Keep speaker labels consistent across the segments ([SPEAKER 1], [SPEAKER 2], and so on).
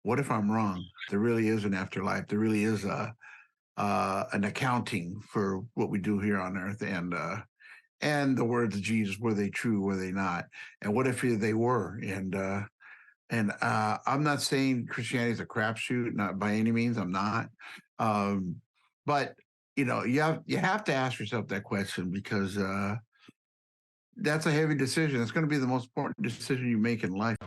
[SPEAKER 1] what if I'm wrong? There really is an afterlife. There really is an accounting for what we do here on earth, and the words of Jesus, were they true, were they not? And what if they were? And I'm not saying Christianity is a crapshoot, not by any means. I'm not. But you have to ask yourself that question, because that's a heavy decision. It's going to be the most important decision you make in life.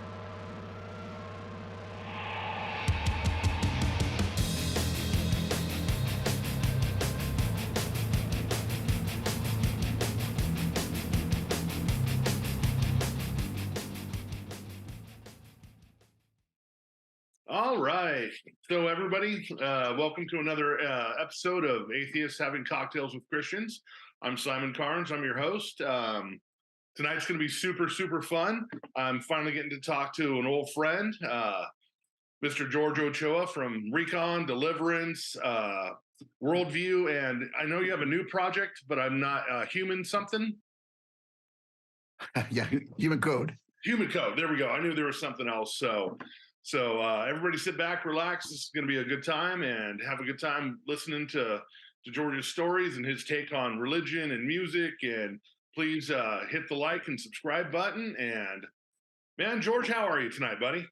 [SPEAKER 2] All right. So everybody, welcome to another episode of Atheists Having Cocktails with Christians. I'm Simon Carnes. I'm your host. Tonight's going to be super, super fun. I'm finally getting to talk to an old friend, Mr. George Ochoa from Recon, Deliverance, Worldview, and I know you have a new project, but I'm not human something.
[SPEAKER 1] Yeah, human code.
[SPEAKER 2] Human code. There we go. I knew there was something else. So everybody sit back, relax. This is going to be a good time, and have a good time listening to George's stories and his take on religion and music. And please hit the like and subscribe button. And man, George, how are you tonight, buddy?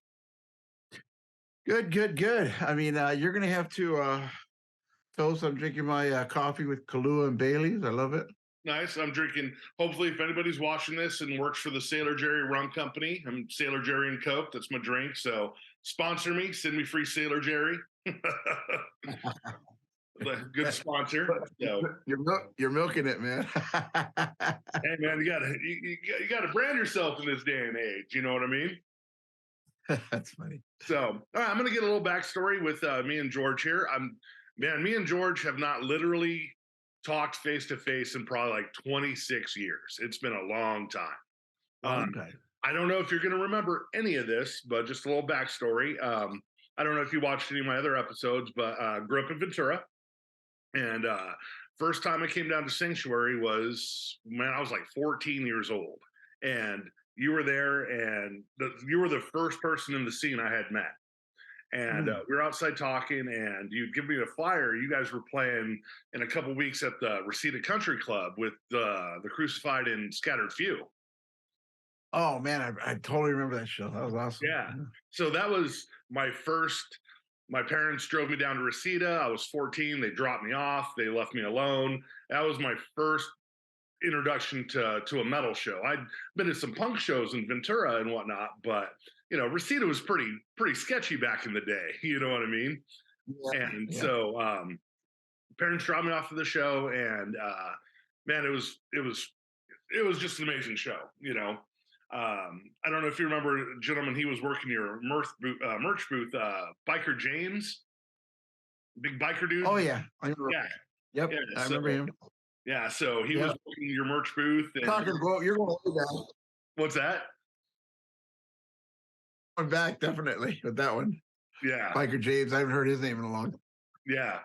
[SPEAKER 1] Good. I mean, you're going to have to toast. I'm drinking my coffee with Kahlua and Bailey's. I love it.
[SPEAKER 2] Nice. I'm drinking, hopefully, if anybody's watching this and works for the Sailor Jerry Rum Company, I'm Sailor Jerry and Coke. That's my drink. So sponsor me, send me free Sailor Jerry. Good sponsor. So.
[SPEAKER 1] You're milking it, man.
[SPEAKER 2] Hey, man, you gotta brand yourself in this day and age. You know what I mean?
[SPEAKER 1] That's funny.
[SPEAKER 2] So, all right, I'm going to get a little backstory with me and George here. Me and George have not literally talked face to face in probably like 26 years. It's been a long time. I don't know if you're going to remember any of this, but just a little backstory. I don't know if you watched any of my other episodes, but grew up in Ventura. And first time I came down to Sanctuary was when I was like 14 years old. And you were there, and you were the first person in the scene I had met. And we were outside talking, and you give me a flyer. You guys were playing in a couple weeks at the Reseda Country Club with the Crucified and Scattered Few.
[SPEAKER 1] Oh man, I totally remember that show. That was awesome.
[SPEAKER 2] Yeah. So that was my first. My parents drove me down to Reseda. I was 14. They dropped me off. They left me alone. That was my first introduction to a metal show. I'd been to some punk shows in Ventura and whatnot, but Reseda was pretty sketchy back in the day. You know what I mean? Yeah, so parents dropped me off to the show, and man, it was just an amazing show. I don't know if you remember a gentleman. He was working your merch booth, Biker James, big biker dude.
[SPEAKER 1] Oh yeah, I remember.
[SPEAKER 2] Yeah.
[SPEAKER 1] Yep, yeah, I remember him.
[SPEAKER 2] Yeah, so he was working your merch booth. And
[SPEAKER 1] you're going back.
[SPEAKER 2] What's that?
[SPEAKER 1] Going back definitely with that one.
[SPEAKER 2] Yeah,
[SPEAKER 1] Biker James. I haven't heard his name in a long time.
[SPEAKER 2] Yeah,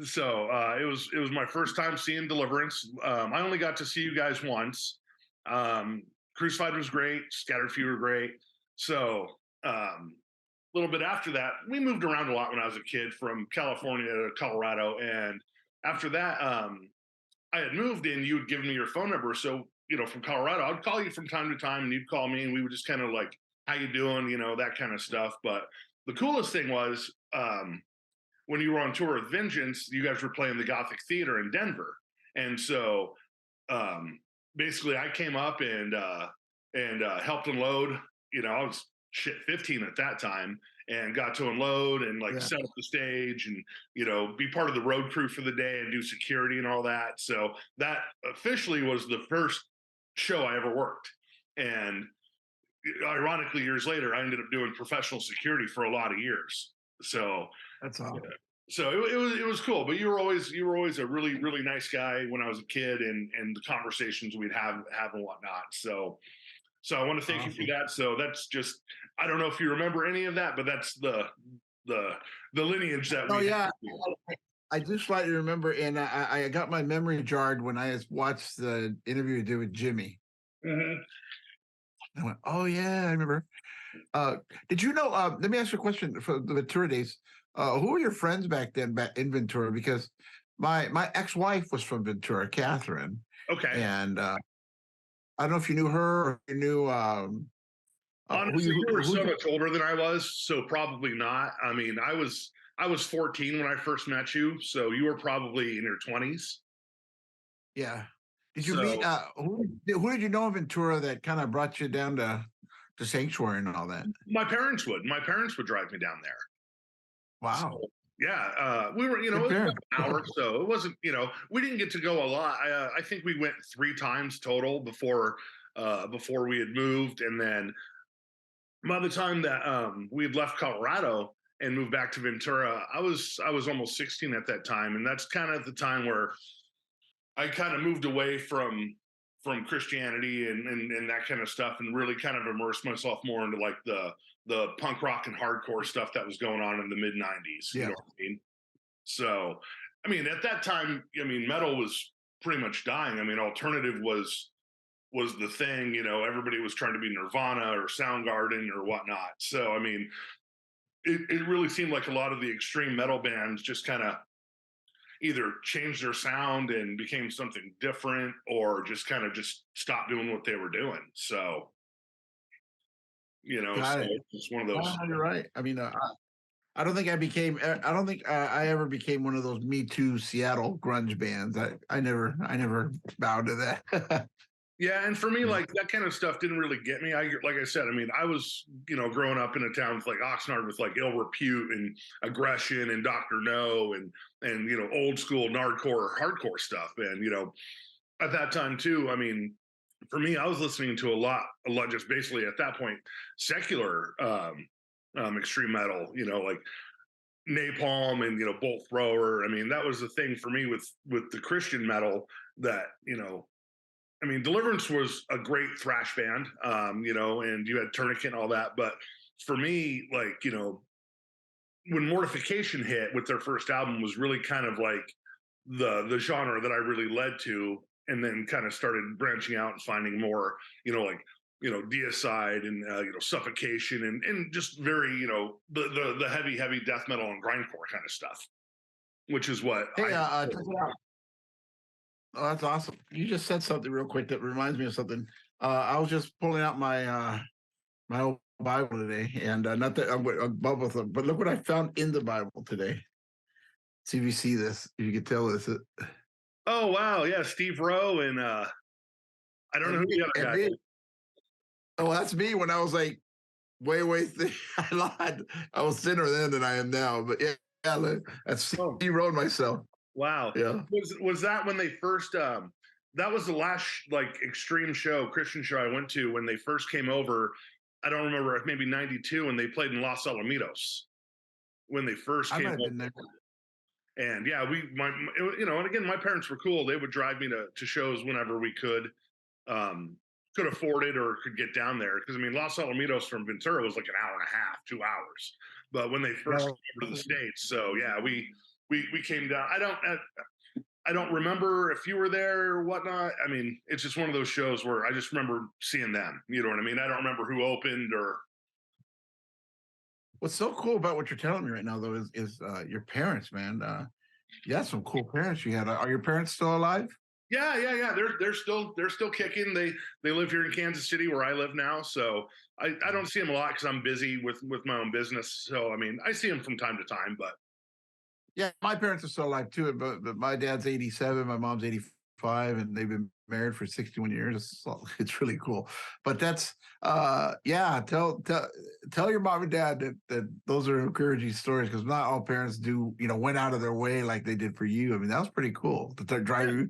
[SPEAKER 2] so it was my first time seeing Deliverance. I only got to see you guys once. Crucified was great. Scattered Few were great. So a little bit after that, we moved around a lot when I was a kid, from California to Colorado, and after that, I had moved, and you had given me your phone number. So, from Colorado, I'd call you from time to time, and you'd call me, and we would just kind of like, how you doing? That kind of stuff. But the coolest thing was when you were on tour with Vengeance, you guys were playing the Gothic Theater in Denver. And so basically I came up and helped unload. I was 15 at that time, and got to unload and set up the stage and, be part of the road crew for the day and do security and all that. So that officially was the first show I ever worked. And ironically, years later, I ended up doing professional security for a lot of years. So
[SPEAKER 1] that's awesome.
[SPEAKER 2] So it was cool. But you were always a really, really nice guy when I was a kid, and the conversations we'd have and whatnot. So I want to thank you for that. So that's just, I don't know if you remember any of that, but that's the lineage that we have.
[SPEAKER 1] I do slightly remember, and I got my memory jarred when I watched the interview you did with Jimmy.
[SPEAKER 2] Mm-hmm.
[SPEAKER 1] I went, oh yeah, I remember. Uh, did you know? Let me ask you a question for the Ventura days. Who were your friends back then, back in Ventura? Because my ex wife was from Ventura, Catherine,
[SPEAKER 2] Okay.
[SPEAKER 1] and I don't know if you knew her or you knew who
[SPEAKER 2] Honestly,
[SPEAKER 1] you
[SPEAKER 2] you were
[SPEAKER 1] who
[SPEAKER 2] so much older than I was, so probably not. I mean, I was 14 when I first met you, so you were probably in your 20s.
[SPEAKER 1] yeah. Did you meet
[SPEAKER 2] So
[SPEAKER 1] who did you know in Ventura that kind of brought you down to Sanctuary and all that?
[SPEAKER 2] my parents would drive me down there. So
[SPEAKER 1] Wow,
[SPEAKER 2] yeah, we were,
[SPEAKER 1] good
[SPEAKER 2] it was
[SPEAKER 1] parents.
[SPEAKER 2] about an hour, so it wasn't, we didn't get to go a lot. I think we went 3 times total before we had moved, and then by the time that we had left Colorado and moved back to Ventura, I was almost 16 at that time, and that's kind of the time where I kind of moved away from Christianity and that kind of stuff, and really kind of immersed myself more into like the punk rock and hardcore stuff that was going on in the mid '90s. You
[SPEAKER 1] Yeah,
[SPEAKER 2] know what I mean? So, I mean, at that time, I mean, metal was pretty much dying. I mean, alternative was the thing. Everybody was trying to be Nirvana or Soundgarden or whatnot. So, I mean, it really seemed like a lot of the extreme metal bands just kind of either changed their sound and became something different, or just kind of just stopped doing what they were doing. So,
[SPEAKER 1] got
[SPEAKER 2] so
[SPEAKER 1] it.
[SPEAKER 2] it's just one of those.
[SPEAKER 1] Oh, you're right. I mean, I don't think I became. I don't think I ever became one of those Me Too Seattle grunge bands. I never bowed to that.
[SPEAKER 2] Yeah, and for me, like that kind of stuff didn't really get me. Like I said, I mean, I was, growing up in a town with like Oxnard with like ill repute and aggression and Doctor No and old school nardcore hardcore stuff. And at that time too, I mean, for me, I was listening to a lot, just basically at that point, secular extreme metal. Like Napalm and Bolt Thrower. I mean, that was the thing for me with the Christian metal that I mean, Deliverance was a great thrash band, and you had Tourniquet and all that. But for me, like, when Mortification hit with their first album was really kind of like the genre that I really led to, and then kind of started branching out and finding more, like Deicide and Suffocation and just very the heavy death metal and grindcore kind of stuff, which is what
[SPEAKER 1] Hey,
[SPEAKER 2] I.
[SPEAKER 1] check it out. Oh, that's awesome. You just said something real quick that reminds me of something. I was just pulling out my old Bible today, and not that I'm above with them, but look what I found in the Bible today. See if you see this. If you can tell this.
[SPEAKER 2] Oh wow, yeah, Steve Rowe and I don't know who the other
[SPEAKER 1] And
[SPEAKER 2] guy
[SPEAKER 1] me.
[SPEAKER 2] is.
[SPEAKER 1] Oh, that's me when I was like way. I lied. I was thinner then than I am now. But yeah, look, that's
[SPEAKER 2] Oh,
[SPEAKER 1] he wrote myself.
[SPEAKER 2] wow.
[SPEAKER 1] Yeah.
[SPEAKER 2] Was that when they first that was the last like extreme show, Christian show I went to when they first came over. I don't remember, maybe 92 when they played in Los Alamitos when they first
[SPEAKER 1] I
[SPEAKER 2] came
[SPEAKER 1] might have been
[SPEAKER 2] over.
[SPEAKER 1] there.
[SPEAKER 2] And yeah, and again, my parents were cool. They would drive me to shows whenever we could afford it or could get down there. Cause I mean, Los Alamitos from Ventura was like an hour and a half, 2 hours. But when they first
[SPEAKER 1] Well,
[SPEAKER 2] came over to the States, so yeah, we came down. I don't remember if you were there or whatnot. I mean, it's just one of those shows where I just remember seeing them. You know what I mean? I don't remember who opened or.
[SPEAKER 1] what's so cool about what you're telling me right now, though, is your parents, man. You had some cool parents you had. Are your parents still alive?
[SPEAKER 2] Yeah. They're still kicking. They live here in Kansas City where I live now. So I don't see them a lot because I'm busy with my own business. So I mean, I see them from time to time, but
[SPEAKER 1] Yeah, my parents are still alive too, but my dad's 87, my mom's 85, and they've been married for 61 years. It's really cool. But that's yeah, tell your mom and dad that those are encouraging stories because not all parents do, went out of their way like they did for you. I mean, that was pretty cool to drive you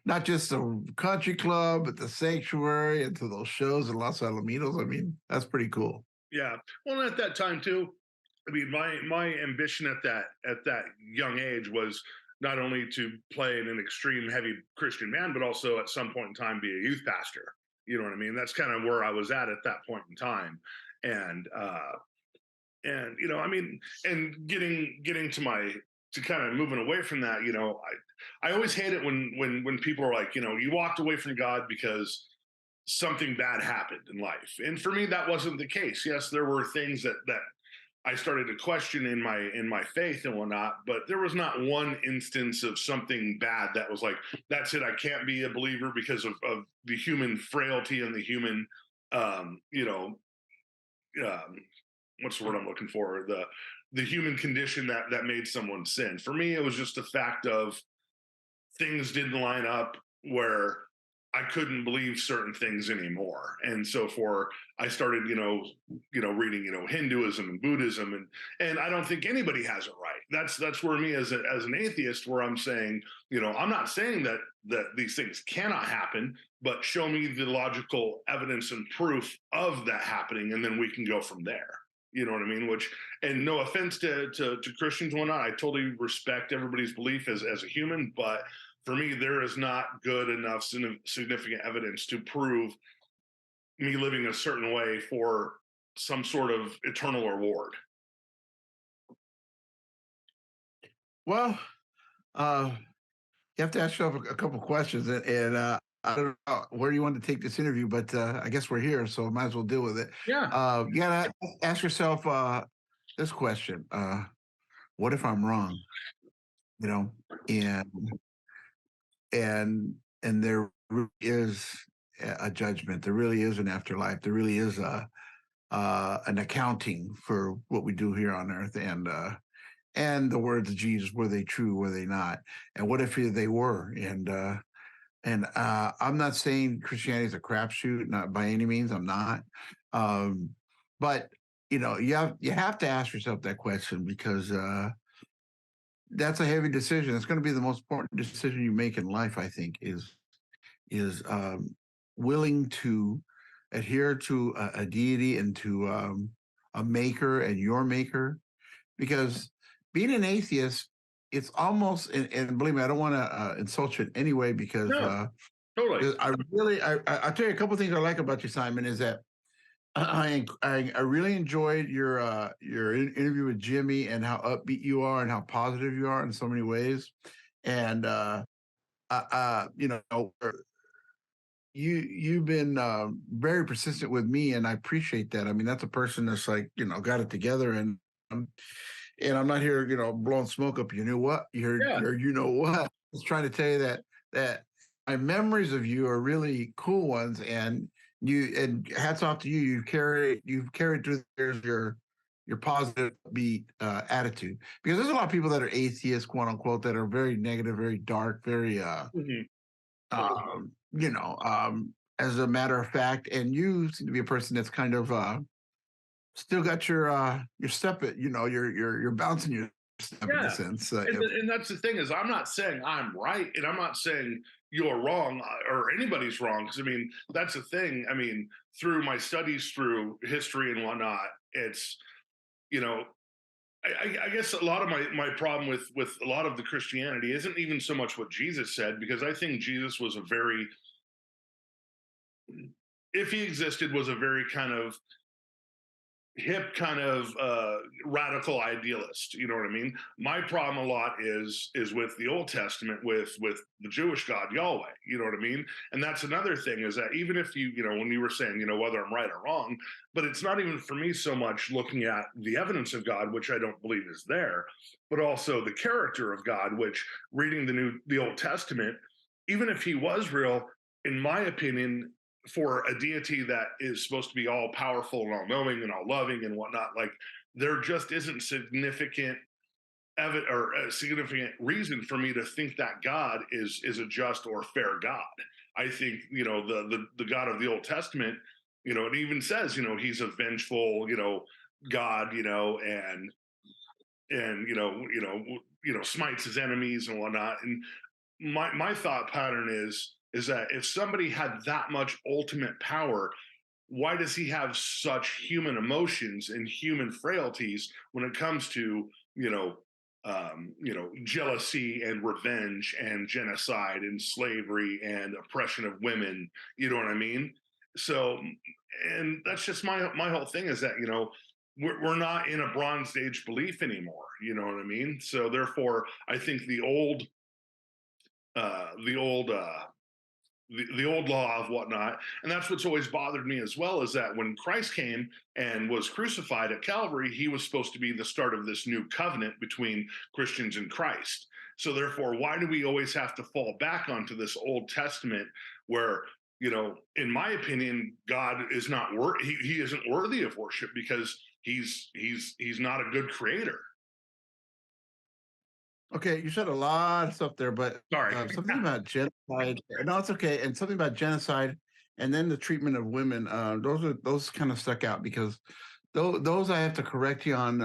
[SPEAKER 1] not just the country club, but the sanctuary and to those shows in Los Alamitos. I mean, that's pretty cool.
[SPEAKER 2] yeah. Well, at that time too, I mean, my ambition at that young age was not only to play in an extreme heavy Christian band, but also at some point in time be a youth pastor. You know what I mean? That's kind of where I was at that point in time, and I mean, and getting to kind of moving away from that. I always hate it when people are like, you walked away from God because something bad happened in life. And for me, that wasn't the case. Yes, there were things that I started to question in my faith and whatnot, but there was not one instance of something bad that was like, that's it, I can't be a believer because of the human frailty and the human um, you know, um, what's the word I'm looking for? The human condition that made someone sin. For me, it was just a fact of things didn't line up where I couldn't believe certain things anymore. And so for I started, reading, Hinduism and Buddhism, and I don't think anybody has it right. That's where me as an atheist, where I'm saying, I'm not saying that these things cannot happen, but show me the logical evidence and proof of that happening, and then we can go from there. You know what I mean? Which, and no offense to Christians and whatnot, I totally respect everybody's belief as a human, but for me, there is not good enough significant evidence to prove me living a certain way for some sort of eternal reward.
[SPEAKER 1] Well, uh, you have to ask yourself a couple questions, and I don't know where you want to take this interview, but I guess we're here, so I might as well deal with it.
[SPEAKER 2] Yeah.
[SPEAKER 1] You gotta ask yourself this question: what if I'm wrong? You know, and and there really is a judgment. There really is an afterlife. There really is a an accounting for what we do here on earth, and the words of Jesus, were they true, were they not? And what if they were? And I'm not saying Christianity is a crapshoot, not by any means. I'm not. Um, but you have to ask yourself that question, because that's a heavy decision. It's going to be the most important decision you make in life, I think, is willing to adhere to a deity and to a maker and your maker. Because being an atheist, it's almost, and believe me, I don't want to insult you in any way, because
[SPEAKER 2] No, totally.
[SPEAKER 1] I'll tell you a couple of things I like about you, Simon, is that I really enjoyed your interview with Jimmy, and how upbeat you are and how positive you are in so many ways. And you know, you've been very persistent with me, and I appreciate that. I mean, that's a person that's like, got it together, um, and I'm not here, blowing smoke up. You know what?
[SPEAKER 2] Yeah.
[SPEAKER 1] You know what? I was trying to tell you that my memories of you are really cool ones, and hats off to you. You've carried through the years your positive beat attitude, because there's a lot of people that are atheists, quote unquote, that are very negative, very dark, very
[SPEAKER 2] Mhm.
[SPEAKER 1] um, you know, as a matter of fact, and you seem to be a person that's kind of still got your step, you're bouncing your step in a
[SPEAKER 2] Yeah.
[SPEAKER 1] sense.
[SPEAKER 2] And that's the thing, is I'm not saying I'm right, and I'm not saying you're wrong, or anybody's wrong. Because I mean, that's the thing. I mean, through my studies, through history and whatnot, it's you know, I guess a lot of my problem with a lot of the Christianity isn't even so much what Jesus said, because I think Jesus was a very, if he existed, was a very kind of hip, kind of radical idealist. You know what I mean? My problem a lot is with the Old Testament, with the Jewish God Yahweh. You know what I mean? And that's another thing, is that even if when you were saying, whether I'm right or wrong, but it's not even for me so much looking at the evidence of God, which I don't believe is there, but also the character of God, which, reading the Old Testament, even if he was real, in my opinion, for a deity that is supposed to be all powerful and all knowing and all loving and whatnot, like, there just isn't significant or a significant reason for me to think that God is a just or fair God. I think the God of the Old Testament, it even says he's a vengeful God, and smites his enemies and whatnot. And my thought pattern is that if somebody had that much ultimate power, why does he have such human emotions and human frailties when it comes to jealousy and revenge and genocide and slavery and oppression of women? You know what I mean? So, and that's just my whole thing, is that we're not in a Bronze Age belief anymore. You know what I mean? So therefore, I think the old the old law of whatnot. And that's what's always bothered me as well, is that when Christ came and was crucified at Calvary, he was supposed to be the start of this new covenant between Christians and Christ. So therefore, why do we always have to fall back onto this Old Testament where, in my opinion, God is not he isn't worthy of worship because he's not a good creator.
[SPEAKER 1] Okay, you said a lot of stuff there, but
[SPEAKER 2] Sorry.
[SPEAKER 1] something about genocide. No, it's okay, and something about genocide, and then the treatment of women. Those kind of stuck out because those I have to correct you on.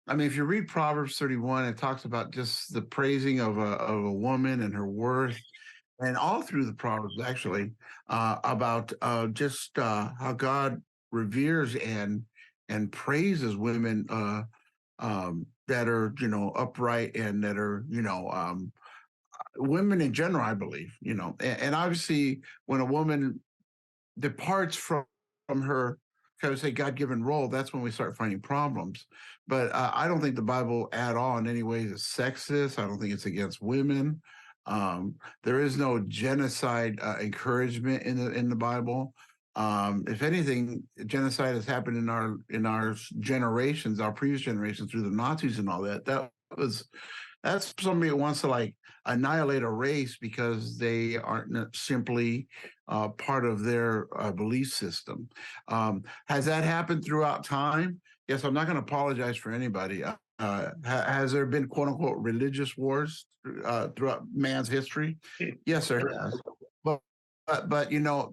[SPEAKER 1] I mean, if you read Proverbs 31, it talks about just the praising of a woman and her worth, and all through the Proverbs actually about just how God reveres and praises women that are upright and that are women in general. I believe and obviously when a woman departs from her kind of say God-given role, that's when we start finding problems. But I don't think the Bible at all in any way is sexist. I don't think it's against women. There is no genocide encouragement in the Bible. If anything, genocide has happened in our generations, our previous generations, through the Nazis and all that. That's somebody that wants to like annihilate a race because they aren't simply part of their belief system. Has that happened throughout time? Yes, I'm not going to apologize for anybody. Has there been quote unquote religious wars throughout man's history? Yes, there has. But but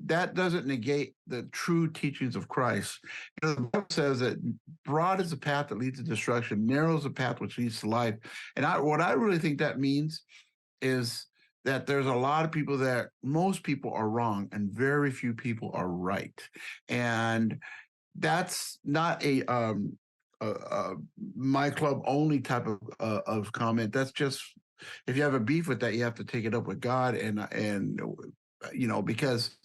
[SPEAKER 1] that doesn't negate the true teachings of Christ. The Bible says that broad is the path that leads to destruction, narrow is the path which leads to life. And what I really think that means is that there's a lot of people that most people are wrong and very few people are right. And that's not a my club only type of comment. That's just, if you have a beef with that, you have to take it up with God and because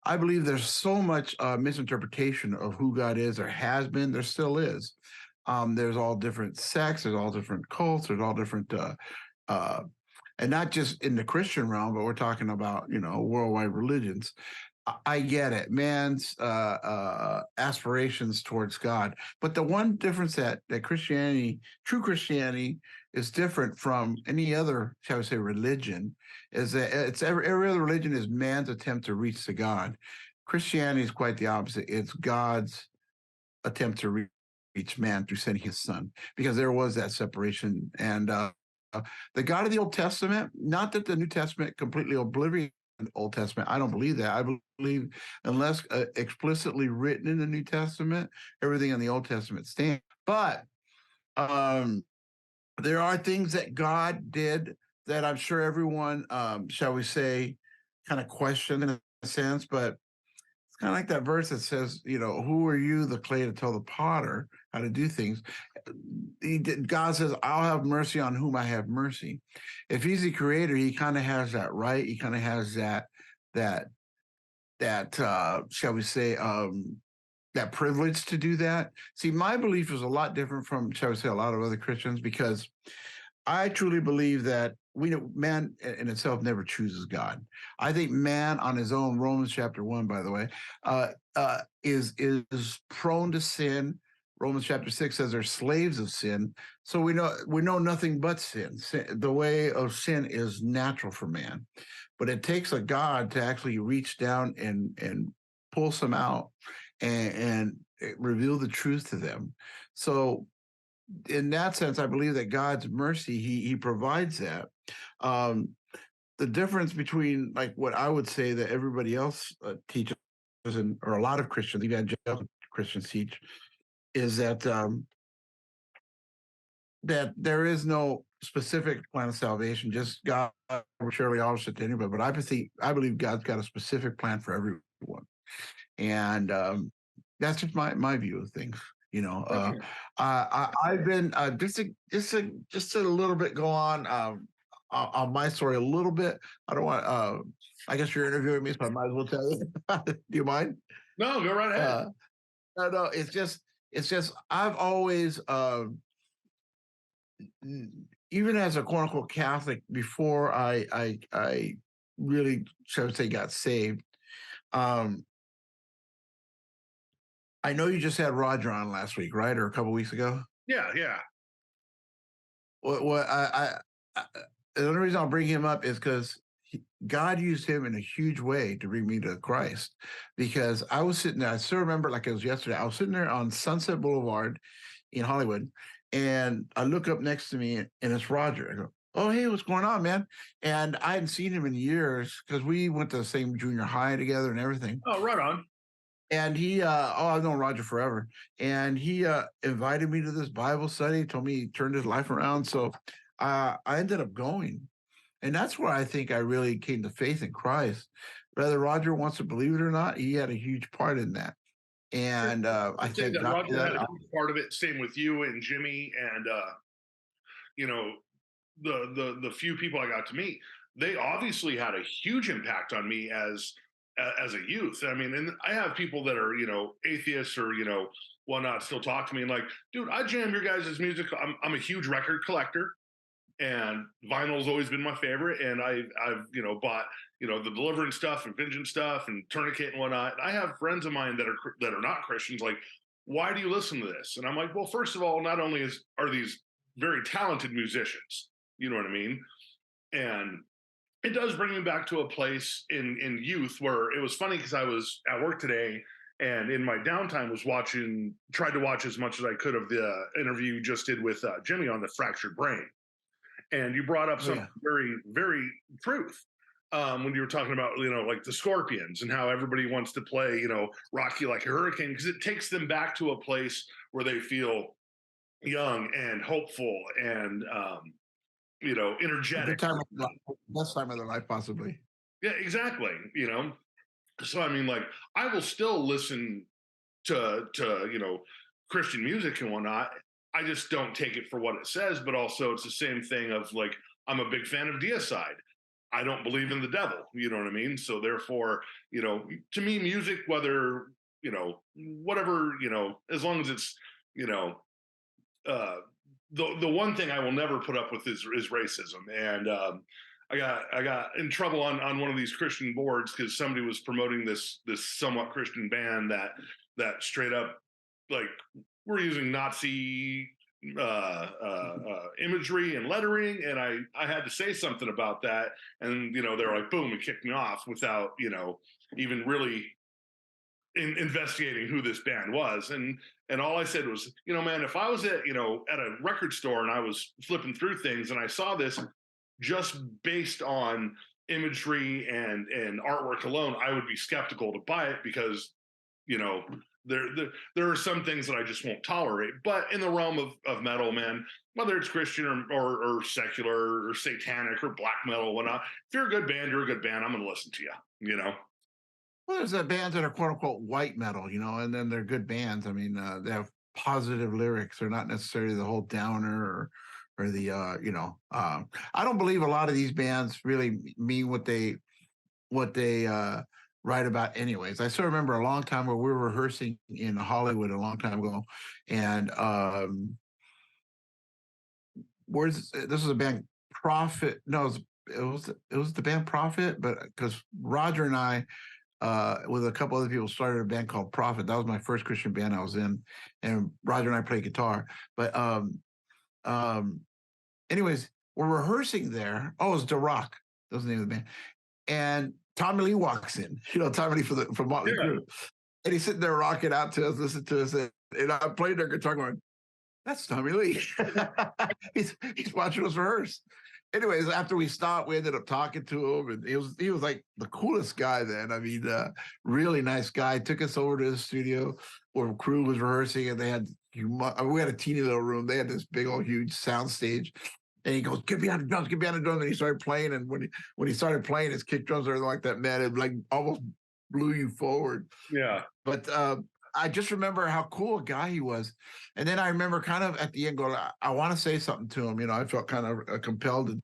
[SPEAKER 1] I believe there's so much misinterpretation of who God is. There has been, there still is. There's all different sects, there's all different cults, there's all different and not just in the Christian realm, but we're talking about worldwide religions. I get it, man's aspirations towards God, but the one difference that Christianity, true Christianity, is different from any other, shall we say, religion, is that it's every other religion is man's attempt to reach to God. Christianity is quite the opposite. It's God's attempt to reach man through sending His Son, because there was that separation. And the God of the Old Testament, not that the New Testament completely obliterates the Old Testament. I don't believe that. I believe unless explicitly written in the New Testament, everything in the Old Testament stands. But there are things that God did that I'm sure everyone, shall we say, kind of questioned in a sense. But it's kind of like that verse that says, who are you, the clay, to tell the potter how to do things? God says, I'll have mercy on whom I have mercy. If He's the creator, He kind of has that right. He kind of has that shall we say, that privilege to do that. See, my belief is a lot different from, shall we say, a lot of other Christians, because I truly believe that man in itself never chooses God. I think man on his own, Romans chapter 1, by the way, is prone to sin. Romans chapter 6 says they're slaves of sin. So we know nothing but sin. The way of sin is natural for man, but it takes a God to actually reach down and pull some out and reveal the truth to them. So in that sense, I believe that God's mercy, he provides that. The difference between like what I would say that everybody else teaches, or a lot of Christians, evangelical Christians teach, is that that there is no specific plan of salvation. Just God surely offers it to anybody. But I believe God's got a specific plan for everyone, and that's just my view of things. I've been just a little bit go on my story a little bit. I don't want. I guess you're interviewing me, so I might as well tell you. Do you mind?
[SPEAKER 2] No, go right ahead.
[SPEAKER 1] No. It's just I've always, even as a quote unquote Catholic, before I really, shall we say, got saved. Um, I know you just had Roger on last week, right, or a couple weeks ago.
[SPEAKER 2] Yeah, yeah.
[SPEAKER 1] What I the only reason I'll bring him up is because God used him in a huge way to bring me to Christ. Because I was sitting there, I still remember like it was yesterday. I was sitting there on Sunset Boulevard in Hollywood, and I look up next to me, and it's Roger. I go, "Oh, hey, what's going on, man?" And I hadn't seen him in years because we went to the same junior high together and everything.
[SPEAKER 2] Oh, right on.
[SPEAKER 1] And he, I've known Roger forever. And he invited me to this Bible study, told me he turned his life around. So I ended up going. And that's where I think I really came to faith in Christ. Whether Roger wants to believe it or not, he had a huge part in that. And I
[SPEAKER 2] I'd say
[SPEAKER 1] thank
[SPEAKER 2] that
[SPEAKER 1] God for
[SPEAKER 2] Roger had a
[SPEAKER 1] that.
[SPEAKER 2] huge part of it. Same with you and Jimmy, and you know, the few people I got to meet. They obviously had a huge impact on me as a youth. I mean, and I have people that are atheists or whatnot still talk to me and like, dude, I jam your guys' music. I'm a huge record collector, and vinyl's always been my favorite. And I've bought the Deliverance stuff and Vengeance stuff and Tourniquet and whatnot. I have friends of mine that are not Christians. Like, why do you listen to this? And I'm like, well, first of all, not only are these very talented musicians, you know what I mean, and it does bring me back to a place in youth where it was funny because I was at work today and in my downtime was tried to watch as much as I could of the interview you just did with Jimmy on the fractured brain. And you brought up
[SPEAKER 1] Oh,
[SPEAKER 2] something
[SPEAKER 1] yeah.
[SPEAKER 2] very, very truth. When you were talking about, like the Scorpions and how everybody wants to play, Rock You Like a Hurricane, because it takes them back to a place where they feel young and hopeful and,
[SPEAKER 1] A
[SPEAKER 2] energetic.
[SPEAKER 1] good time, best time of their life, possibly.
[SPEAKER 2] Yeah, exactly. So I mean, like, I will still listen to Christian music and whatnot. I just don't take it for what it says, but also it's the same thing of like I'm a big fan of Deicide. I don't believe in the devil, you know what I mean? So therefore, to me, music, whether whatever, as long as it's you know uh, the one thing I will never put up with is racism. And I got in trouble on one of these Christian boards because somebody was promoting this somewhat Christian band that straight up like we're using Nazi imagery and lettering, and I had to say something about that, and they're like, boom, and kicked me off without even really investigating who this band was. And all I said was, man, if I was at a record store and I was flipping through things and I saw this just based on imagery and artwork alone, I would be skeptical to buy it because you know there are some things that I just won't tolerate. But in the realm of metal, man, whether it's Christian or secular or satanic or black metal or whatnot, if you're a good band, you're a good band. I'm going to listen to you.
[SPEAKER 1] Well, there's bands that are quote unquote white metal, and then they're good bands. I mean, they have positive lyrics. They're not necessarily the whole downer or the I don't believe a lot of these bands really mean what they write about anyways. I still remember a long time where we were rehearsing in Hollywood a long time ago, and where's this is a band Prophet? No, it was the band Prophet, but because Roger and I with a couple other people started a band called Prophet. That was my first Christian band I was in, and Roger and I played guitar. But um, anyways, we're rehearsing there. Oh, it's The Rock. That was the name of the band. And Tommy Lee walks in. Tommy Lee from Motley
[SPEAKER 2] Yeah.
[SPEAKER 1] Crue, and he's sitting there rocking out to us, listening to us, and I'm playing their guitar, going, "That's Tommy Lee." he's watching us rehearse. Anyways, after we stopped, we ended up talking to him, and he was like the coolest guy then. I mean, really nice guy. Took us over to the studio where crew was rehearsing, and they had we had a teeny little room. They had this big old huge sound stage. And he goes, "Get behind the drums, get behind the drums." And he started playing. And when he started playing his kick drums or like that, man, it like almost blew you forward.
[SPEAKER 2] Yeah.
[SPEAKER 1] But I just remember how cool a guy he was. And then I remember kind of at the end going, I want to say something to him. I felt kind of compelled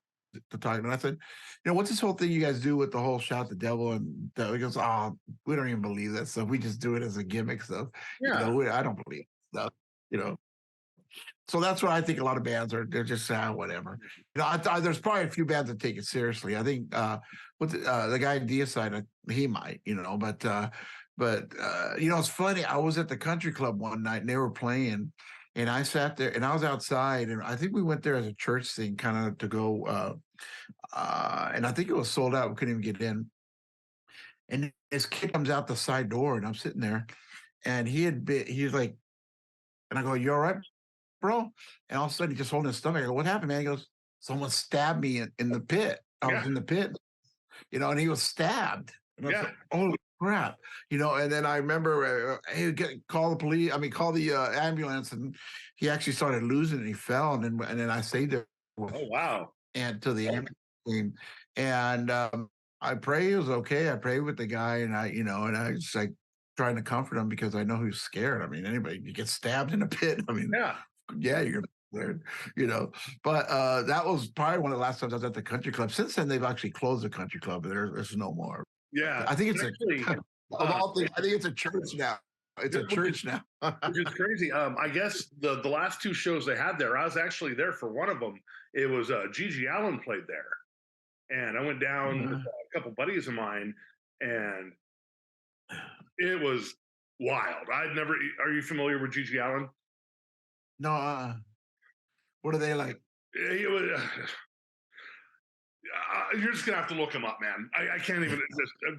[SPEAKER 1] to talk. And I said, what's this whole thing you guys do with the whole shout the devil? And he goes, oh, we don't even believe that stuff. We just do it as a gimmick stuff.
[SPEAKER 2] Yeah.
[SPEAKER 1] I don't believe that stuff, you know. So that's what I think a lot of bands are. They're just whatever. You know, there's probably a few bands that take it seriously. I think the guy in Deicide, he might, you know, but you know, it's funny. I was at the country club one night and they were playing, and I sat there and I was outside, and I think we went there as a church thing, kind of to go. And I think it was sold out. We couldn't even get in. And this kid comes out the side door, and I'm sitting there, and he's like, and I go, "You all right, bro?" And all of a sudden, he just holding his stomach. I go, "What happened, man?" He goes, "Someone stabbed me in the pit. I
[SPEAKER 2] Yeah,
[SPEAKER 1] was in the pit, you know," and he was stabbed. And I was
[SPEAKER 2] yeah,
[SPEAKER 1] like, "Holy crap!" You know. And then I remember, hey, call the police. I mean, call the ambulance, and he actually started losing, and he fell, and then I saved him
[SPEAKER 2] oh wow,
[SPEAKER 1] and to the ambulance team, and I pray he was okay. I prayed with the guy, and I was like trying to comfort him because I know he was scared. I mean, anybody you get stabbed in a pit. I mean,
[SPEAKER 2] yeah.
[SPEAKER 1] yeah, you're gonna be scared, you know. But that was probably one of the last times I was at the country club. Since then, they've actually closed the country club. There's no more.
[SPEAKER 2] Yeah,
[SPEAKER 1] I think it's
[SPEAKER 2] actually,
[SPEAKER 1] of all things. I think it's a church now. It's a
[SPEAKER 2] which is
[SPEAKER 1] church now.
[SPEAKER 2] which is crazy. I guess the last two shows they had there, I was actually there for one of them. It was Gigi Allen played there, and I went down with a couple buddies of mine, and it was wild. I'd never. Are you familiar with Gigi Allen?
[SPEAKER 1] No, what are they like?
[SPEAKER 2] It was, you're just gonna have to look him up, man. I can't even.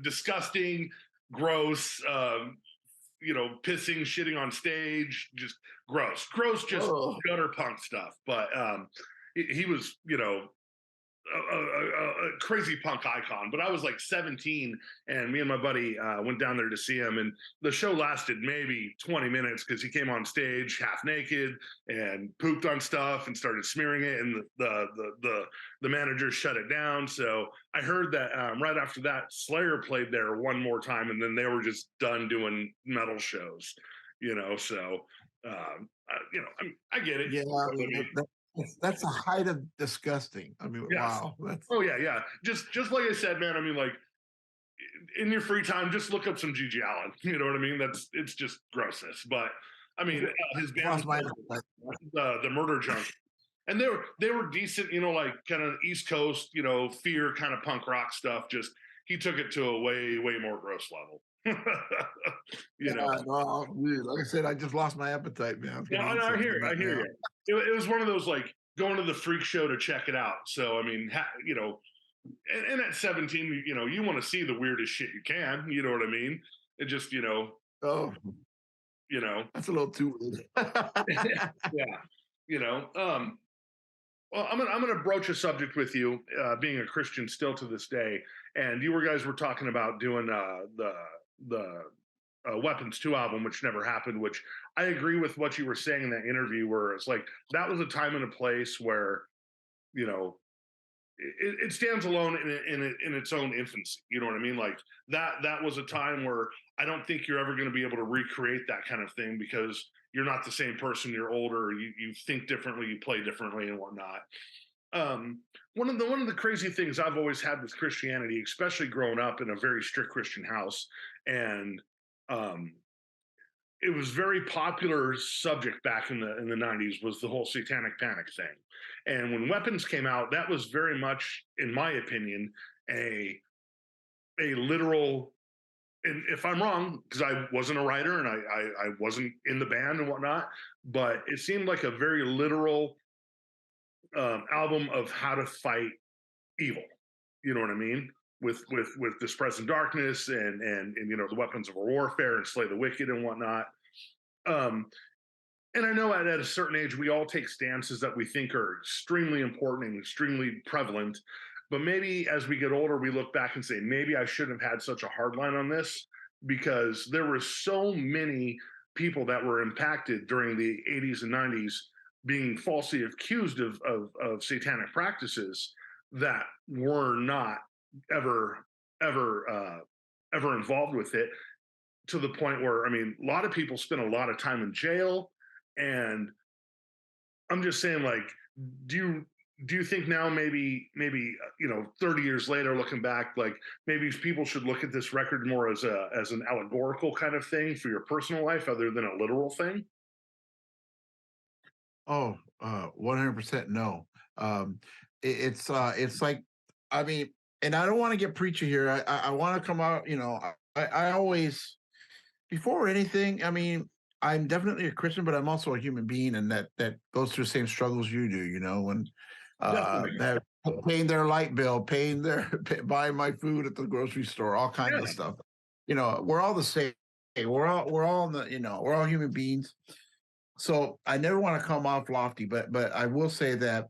[SPEAKER 2] Disgusting, gross. You know, pissing, shitting on stage, just gross, just
[SPEAKER 1] Oh,
[SPEAKER 2] gutter punk stuff. But he was, you know, a crazy punk icon. But I was like 17, and me and my buddy went down there to see him, and the show lasted maybe 20 minutes because he came on stage half naked and pooped on stuff and started smearing it, and the manager shut it down. So I heard that right after that, Slayer played there one more time, and then they were just done doing metal shows. You know, so you know, I get it.
[SPEAKER 1] yeah. I mean, that's a height of disgusting. I mean,
[SPEAKER 2] Yes.
[SPEAKER 1] wow. That's
[SPEAKER 2] Oh yeah, yeah. Just like I said, man. I mean, like in your free time, just look up some Gigi Allen. You know what I mean? It's just grossness. But I mean, his band was
[SPEAKER 1] lost my
[SPEAKER 2] called
[SPEAKER 1] appetite.
[SPEAKER 2] the Murder Junk, and they were decent. You know, like kind of East Coast, you know, Fear kind of punk rock stuff. Just he took it to a way more gross level. You
[SPEAKER 1] Yeah,
[SPEAKER 2] know.
[SPEAKER 1] no, dude, like I said, I just lost my appetite, man. I was
[SPEAKER 2] Yeah,
[SPEAKER 1] gonna eat
[SPEAKER 2] I hear
[SPEAKER 1] something
[SPEAKER 2] you. I
[SPEAKER 1] right
[SPEAKER 2] hear
[SPEAKER 1] now.
[SPEAKER 2] you. It was one of those like going to the freak show to check it out. So I mean, you know, and at 17, you know, you want to see the weirdest shit you can. You know what I mean? It just,
[SPEAKER 1] Oh,
[SPEAKER 2] you know,
[SPEAKER 1] that's a little too weird.
[SPEAKER 2] yeah, you know. Well, I'm gonna broach a subject with you, being a Christian still to this day, and you guys were talking about doing the Weapons 2 album, which never happened. Which I agree with what you were saying in that interview, where it's like that was a time and a place where you know it stands alone in its own infancy. You know what I mean? Like that was a time where I don't think you're ever going to be able to recreate that kind of thing because you're not the same person. You're older. You think differently. You play differently and whatnot. One of the crazy things I've always had with Christianity, especially growing up in a very strict Christian house, and um, it was very popular subject back in the 90s was the whole satanic panic thing. And when Weapons came out, that was very much, in my opinion, a literal, and if I'm wrong, because I wasn't a writer and I wasn't in the band and whatnot, but it seemed like a very literal album of how to fight evil. You know what I mean? With Dispress and Darkness and you know the weapons of warfare and slay the wicked and whatnot. Um, and I know at a certain age, we all take stances that we think are extremely important and extremely prevalent. But maybe as we get older, we look back and say, maybe I shouldn't have had such a hard line on this because there were so many people that were impacted during the 80s and 90s being falsely accused of satanic practices that were not ever, ever, ever involved with it to the point where, I mean, a lot of people spend a lot of time in jail and I'm just saying, like, do you think now maybe 30 years later, looking back, like maybe people should look at this record more as an allegorical kind of thing for your personal life, other than a literal thing?
[SPEAKER 1] Oh, 100% no. It's like, I mean, and I don't want to get preachy here. I want to come out, I always, before anything, I mean, I'm definitely a Christian, but I'm also a human being, and that goes through the same struggles you do. When
[SPEAKER 2] Definitely.
[SPEAKER 1] that paying their light bill, paying buying my food at the grocery store, all kinds of
[SPEAKER 2] Yeah.
[SPEAKER 1] stuff. We're all the same. We're all in the we're all human beings. So I never want to come off lofty, but I will say that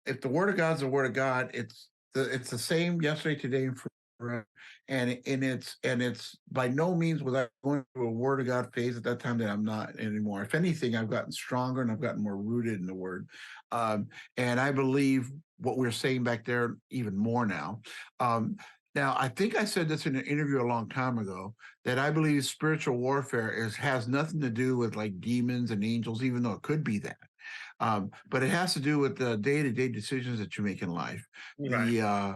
[SPEAKER 1] if the word of God's the word of God, it's the same yesterday, today, and forever. And it's by no means without going through a word of God phase at that time that I'm not anymore. If anything, I've gotten stronger and I've gotten more rooted in the word. Um, and I believe what we are saying back there even more now. Um, now, I think I said this in an interview a long time ago that I believe spiritual warfare has nothing to do with like demons and angels, even though it could be that. But it has to do with the day-to-day decisions that you make in life.
[SPEAKER 2] Right.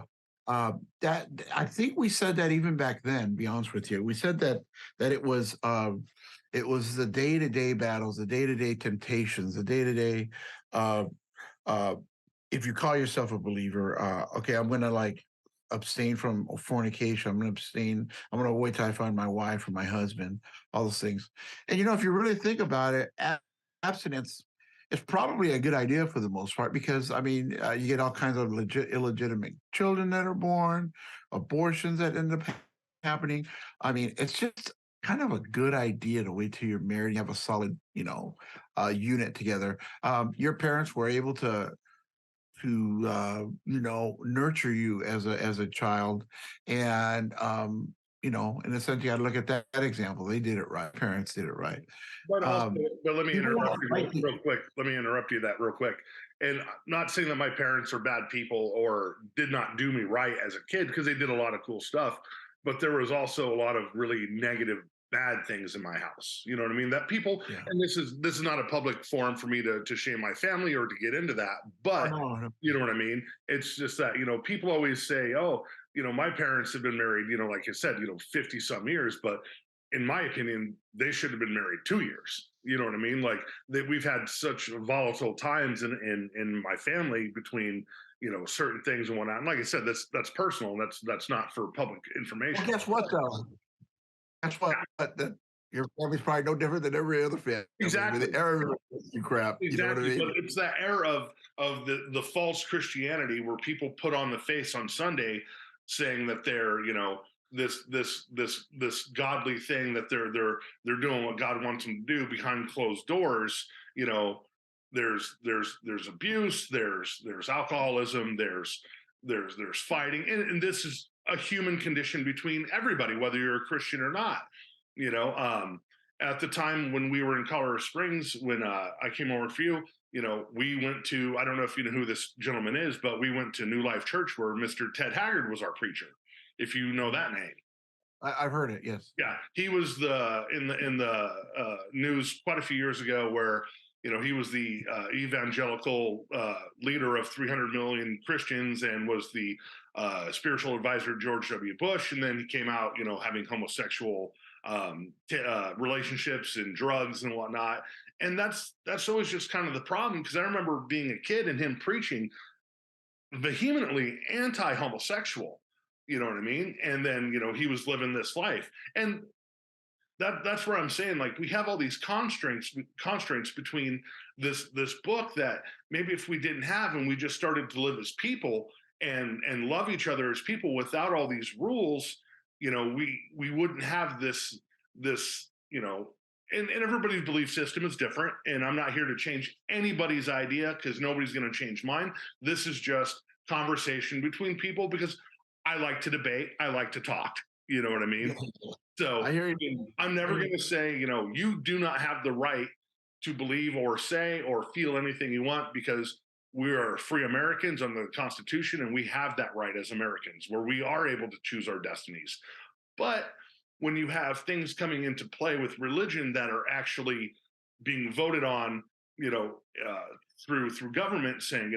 [SPEAKER 1] That I think we said that even back then. Be honest with you, we said that it was the day-to-day battles, the day-to-day temptations, the day-to-day. Uh, uh, if you call yourself a believer, okay, I'm gonna like abstain from fornication. I'm gonna abstain. I'm gonna wait till I find my wife or my husband. All those things, and if you really think about it, abstinence is probably a good idea for the most part because I mean you get all kinds of illegitimate children that are born, abortions that end up happening. I mean, it's just kind of a good idea to wait till you're married, you have a solid, unit together. Your parents were able to nurture you as a child, and in a sense, you got to look at that example. They did it right. Parents did it right.
[SPEAKER 2] But also,
[SPEAKER 1] Um,
[SPEAKER 2] but let me
[SPEAKER 1] People want
[SPEAKER 2] interrupt
[SPEAKER 1] to
[SPEAKER 2] you
[SPEAKER 1] fight the
[SPEAKER 2] real quick. Let me interrupt you that real quick. And not saying that my parents are bad people or did not do me right as a kid because they did a lot of cool stuff, but there was also a lot of really negative, bad things in my house. You know what I mean? That people,
[SPEAKER 1] Yeah.
[SPEAKER 2] and this is not a public forum for me to shame my family or to get into that,
[SPEAKER 1] Oh,
[SPEAKER 2] but
[SPEAKER 1] no, no.
[SPEAKER 2] you know what I mean? It's just that people always say, oh, my parents have been married, like you said, 50 some years, but in my opinion, they should have been married 2 years. You know what I mean? Like that we've had such volatile times in my family between certain things and whatnot. And like I said, that's personal. That's not for public
[SPEAKER 1] Well,
[SPEAKER 2] information.
[SPEAKER 1] guess what, though? Guess what? That your family's probably no different than every other family. I mean,
[SPEAKER 2] Exactly.
[SPEAKER 1] everyone crap. You know what I
[SPEAKER 2] Exactly, but
[SPEAKER 1] mean?
[SPEAKER 2] it's that era of the false Christianity where people put on the face on Sunday, saying that they're this godly thing that they're doing what God wants them to do behind closed doors. There's abuse, there's alcoholism, there's fighting, and this is a human condition between everybody, whether you're a Christian or not. You know, at the time when we were in Colorado Springs, when I came over for you, we went to, I don't know if you know who this gentleman is, but we went to New Life Church where Mr. Ted Haggard was our preacher, if you know that name.
[SPEAKER 1] I've heard it. Yes.
[SPEAKER 2] Yeah, he was in the news quite a few years ago where he was the evangelical leader of 300 million Christians and was the spiritual advisor to George W. Bush, and then he came out having homosexual relationships and drugs and whatnot. And that's always just kind of the problem, because I remember being a kid and him preaching vehemently anti-homosexual. You know what I mean? And then he was living this life, and that's where I'm saying, like, we have all these constraints between this book that maybe if we didn't have, and we just started to live as people and love each other as people without all these rules, we wouldn't have this and everybody's belief system is different, and I'm not here to change anybody's idea because nobody's going to change mine. This is just conversation between people, because I like to debate, I like to talk. You know what I mean? So
[SPEAKER 1] I hear you.
[SPEAKER 2] I'm never going to say, you do not have the right to believe or say or feel anything you want, because we are free Americans under the Constitution, and we have that right as Americans where we are able to choose our destinies. But when you have things coming into play with religion that are actually being voted on, you know, uh, through government saying,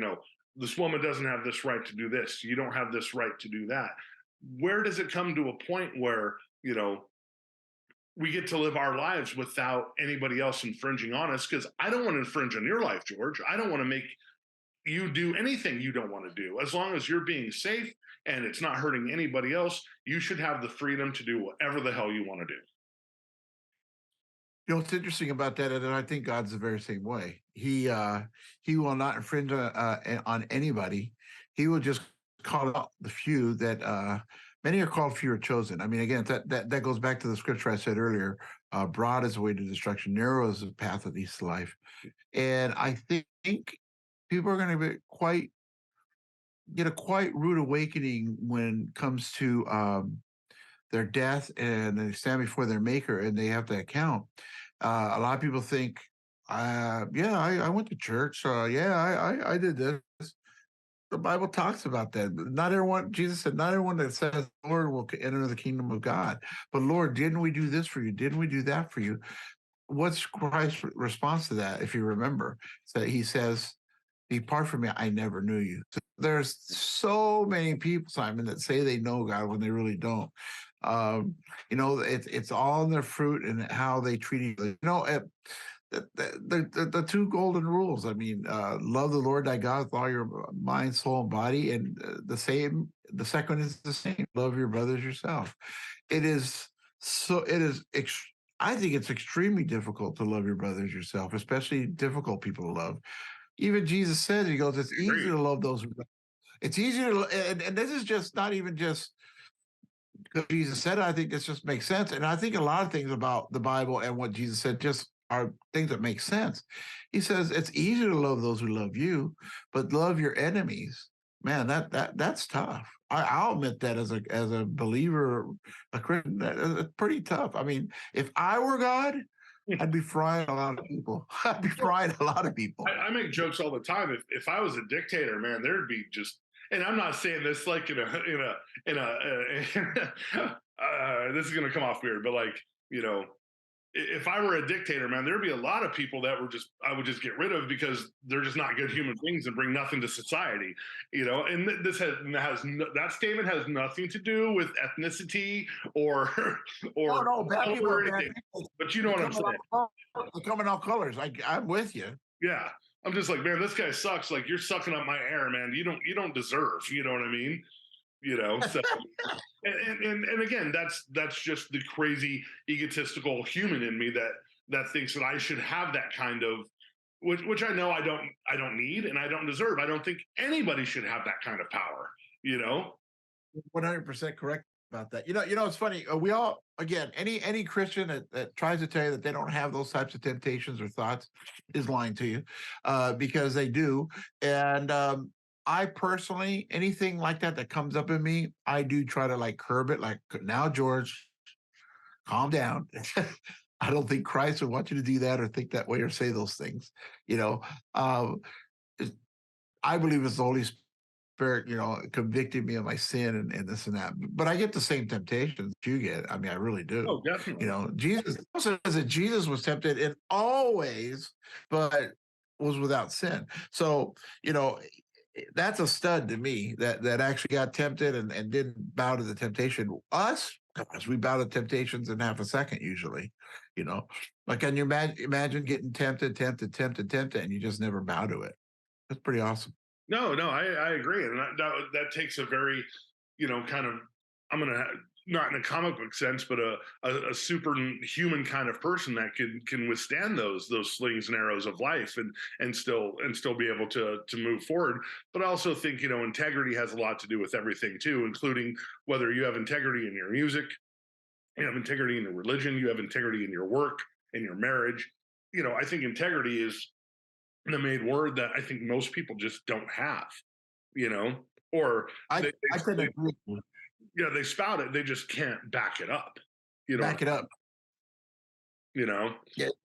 [SPEAKER 2] this woman doesn't have this right to do this, you don't have this right to do that. Where does it come to a point where, you know, we get to live our lives without anybody else infringing on us, because I don't want to infringe on your life, George. I don't want to make you do anything you don't want to do. As long as you're being safe and it's not hurting anybody else, you should have the freedom to do whatever the hell you want to do.
[SPEAKER 1] You know what's interesting about that, and I think God's the very same way. He will not infringe on anybody. He will just call out the few that many are called, few are chosen. I mean, again, that goes back to the scripture I said earlier. Broad is the way to destruction, narrow is the path that leads to life. And I think people are going to get a quite rude awakening when it comes to their death, and they stand before their maker and they have to account. A lot of people think, yeah, I went to church. Yeah, I did this. The Bible talks about that. Not everyone, Jesus said, not everyone that says Lord will enter the kingdom of God. But Lord, didn't we do this for you? Didn't we do that for you? What's Christ's response to that? If you remember, so he says, depart from me, I never knew you. So there's so many people, Simon, that say they know God when they really don't. It's all in their fruit and how they treat each other. The two golden rules. I mean, love the Lord thy God with all your mind, soul, and body, and the second is the same. Love your brothers yourself. It is so. It is. I think it's extremely difficult to love your brothers yourself, especially difficult people to love. Even Jesus said, he goes, it's easy to love those. It's easier to, and this is just not even just because Jesus said it. I think this just makes sense. And I think a lot of things about the Bible and what Jesus said just are things that make sense. He says it's easier to love those who love you, but love your enemies. Man, that's tough. I'll admit that as a believer, a Christian, that's pretty tough. I mean, if I were God, I'd be frying a lot of people. I'd be frying a lot of people.
[SPEAKER 2] I make jokes all the time. If I was a dictator, man, there'd be just, and I'm not saying this like this is gonna come off weird, but like, if I were a dictator, man, there'd be a lot of people that I would just get rid of because they're just not good human beings and bring nothing to society, And that statement has nothing to do with ethnicity or
[SPEAKER 1] no, bad people
[SPEAKER 2] or
[SPEAKER 1] are bad
[SPEAKER 2] anything.
[SPEAKER 1] people.
[SPEAKER 2] But you know what I'm saying?
[SPEAKER 1] They're coming all colors. I'm with you.
[SPEAKER 2] Yeah. I'm just like, man, this guy sucks. Like, you're sucking up my air, man. You don't deserve, you know what I mean? So and again, that's just the crazy egotistical human in me that thinks that I should have that kind of, which I know I don't need and I don't deserve. I don't think anybody should have that kind of power,
[SPEAKER 1] 100% correct about that. It's funny. We all, again, any Christian that tries to tell you that they don't have those types of temptations or thoughts is lying to you, because they do. And I personally, anything like that comes up in me, I do try to like curb it. Like, now, George, calm down. I don't think Christ would want you to do that or think that way or say those things. Um, I believe it's the Holy Spirit, convicting me of my sin and this and that. But I get the same temptations you get. I mean, I really do.
[SPEAKER 2] Oh, definitely.
[SPEAKER 1] Jesus also says that Jesus was tempted in all ways, but was without sin. So, that's a stud to me that actually got tempted and didn't bow to the temptation. Us, gosh, we bow to temptations in half a second usually. Like, can you imagine getting tempted, and you just never bow to it? That's pretty awesome.
[SPEAKER 2] No, I agree, and that takes a very, kind of, I'm gonna not in a comic book sense, but a superhuman kind of person that can withstand those slings and arrows of life and still be able to move forward. But I also think integrity has a lot to do with everything too, including whether you have integrity in your music, you have integrity in your religion, you have integrity in your work, in your marriage. I think integrity is the main word that I think most people just don't have, or
[SPEAKER 1] I couldn't agree.
[SPEAKER 2] they spout it, they just can't back it up.
[SPEAKER 1] Back it up. Yeah,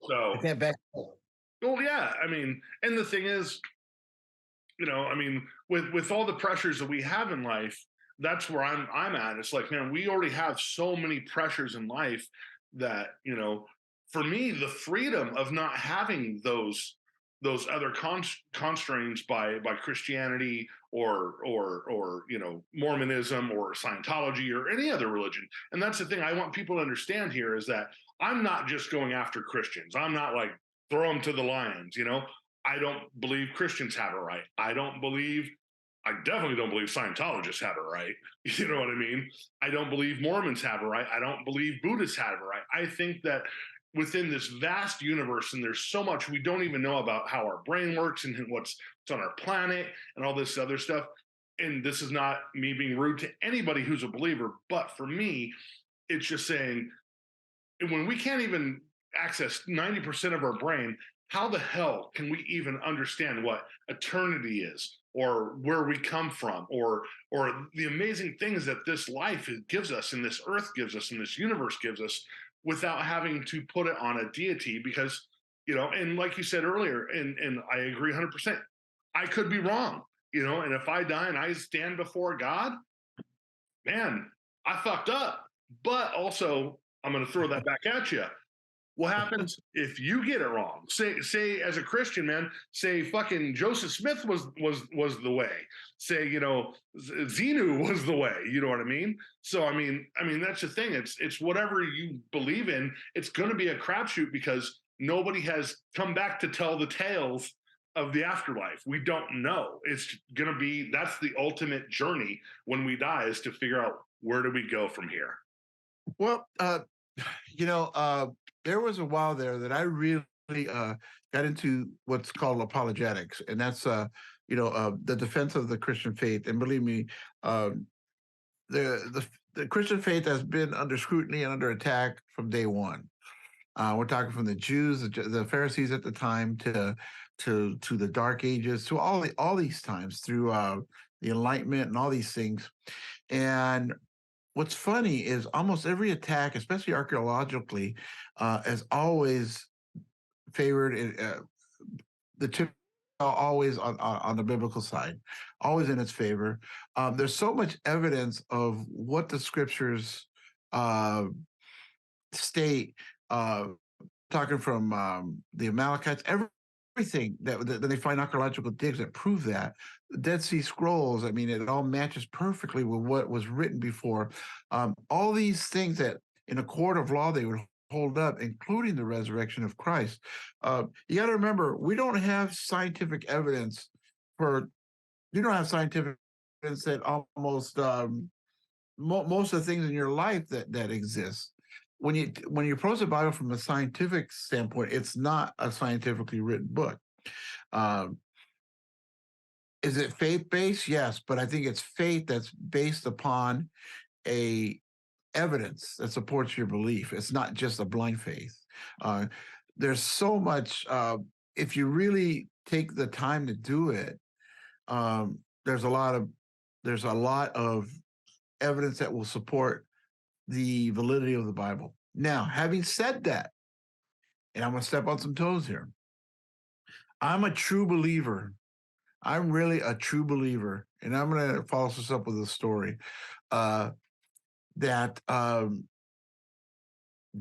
[SPEAKER 2] So
[SPEAKER 1] I can't back it up.
[SPEAKER 2] well, yeah, I mean, and the thing is, I mean, with all the pressures that we have in life, that's where I'm at. It's like, man, we already have so many pressures in life that, for me, the freedom of not having those other constraints by Christianity or Mormonism or Scientology or any other religion. And that's the thing I want people to understand here is that I'm not just going after Christians. I'm not like throw them to the lions, you know. I don't believe Christians have it right. I definitely don't believe Scientologists have it right. You know what I mean? I don't believe Mormons have it right. I don't believe Buddhists have it right. I think that within this vast universe, and there's so much we don't even know about how our brain works and what's on our planet and all this other stuff. And this is not me being rude to anybody who's a believer, but for me, it's just saying when we can't even access 90% of our brain, how the hell can we even understand what eternity is or where we come from or the amazing things that this life gives us and this earth gives us and this universe gives us without having to put it on a deity? Because and like you said earlier, and I agree 100%, I could be wrong, and if I die and I stand before God, man, I fucked up. But also, I'm going to throw that back at you. What happens if you get it wrong? Say as a Christian, man, say fucking Joseph Smith was the way. Say, Xenu was the way. You know what I mean? So I mean that's the thing. It's whatever you believe in. It's going to be a crapshoot because nobody has come back to tell the tales of the afterlife. We don't know. It's going to be that's the ultimate journey when we die is to figure out where do we go from here.
[SPEAKER 1] Well, you know, there was a while there that I really got into what's called apologetics, and that's the defense of the Christian faith. And believe me, the Christian faith has been under scrutiny and under attack from day one. We're talking from the Jews, the Pharisees at the time, to the Dark Ages, to all these times through the Enlightenment and all these things. And what's funny is almost every attack, especially archaeologically, has always favored the tip always on the biblical side, always in its favor. There's so much evidence of what the scriptures state, talking from the Amalekites, everything that they find archaeological digs that prove that. The Dead Sea Scrolls, I mean, it all matches perfectly with what was written before. All these things that in a court of law they would hold up, including the resurrection of Christ. You got to remember, we don't have scientific evidence for, you don't have scientific evidence that almost most of the things in your life that exist. When you approach the Bible from a scientific standpoint, it's not a scientifically written book. Is it faith-based? Yes, but I think it's faith that's based upon a evidence that supports your belief. It's not just a blind faith. There's so much. If you really take the time to do it, there's a lot of evidence that will support the validity of the Bible. Now, having said that, and I'm going to step on some toes here, I'm a true believer. I'm really a true believer, and I'm going to follow this up with a story that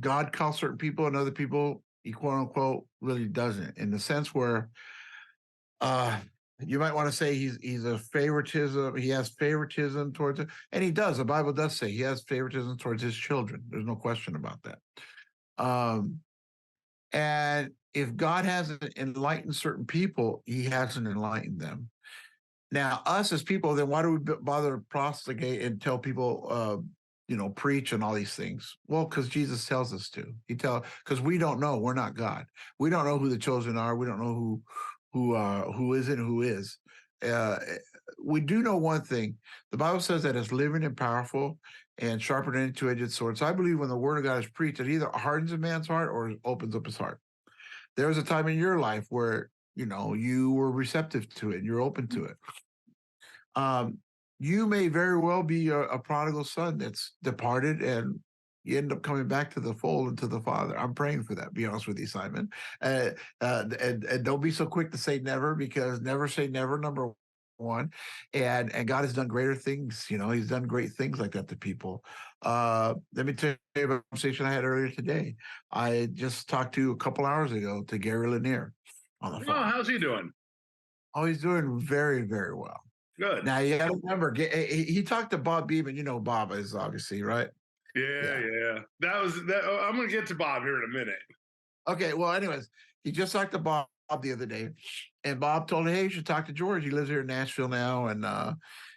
[SPEAKER 1] God calls certain people and other people, he quote unquote, really doesn't, in the sense where you might want to say he's a favoritism. He has favoritism towards it, and he does. The Bible does say he has favoritism towards his children. There's no question about that. And if God hasn't enlightened certain people, he hasn't enlightened them. Now, us as people, then why do we bother to proselyte and tell people, preach and all these things? Well, because Jesus tells us to. Because we don't know. We're not God. We don't know who the chosen are. We don't know who isn't, who is. We do know one thing. The Bible says that it's living and powerful and sharper than any two-edged sword. So I believe when the word of God is preached, it either hardens a man's heart or opens up his heart. There was a time in your life where, you were receptive to it and you're open to it. You may very well be a prodigal son that's departed and you end up coming back to the fold and to the Father. I'm praying for that, be honest with you, Simon. And don't be so quick to say never, because never say never, number one. And God has done greater things. He's done great things like that to people. Let me tell you about a conversation I had earlier today. I just talked to a couple hours ago to Gary Lanier on the phone.
[SPEAKER 2] Oh, how's he doing?
[SPEAKER 1] Oh, he's doing very, very well.
[SPEAKER 2] Good.
[SPEAKER 1] Now, you got to remember, he talked to Bob Beeman. Bob is obviously, right?
[SPEAKER 2] Yeah,
[SPEAKER 1] Yeah.
[SPEAKER 2] yeah. That was that. I'm gonna get to Bob here in a minute.
[SPEAKER 1] Okay. Well, anyways, he just talked to Bob the other day, and Bob told him, "Hey, you should talk to George. He lives here in Nashville now." And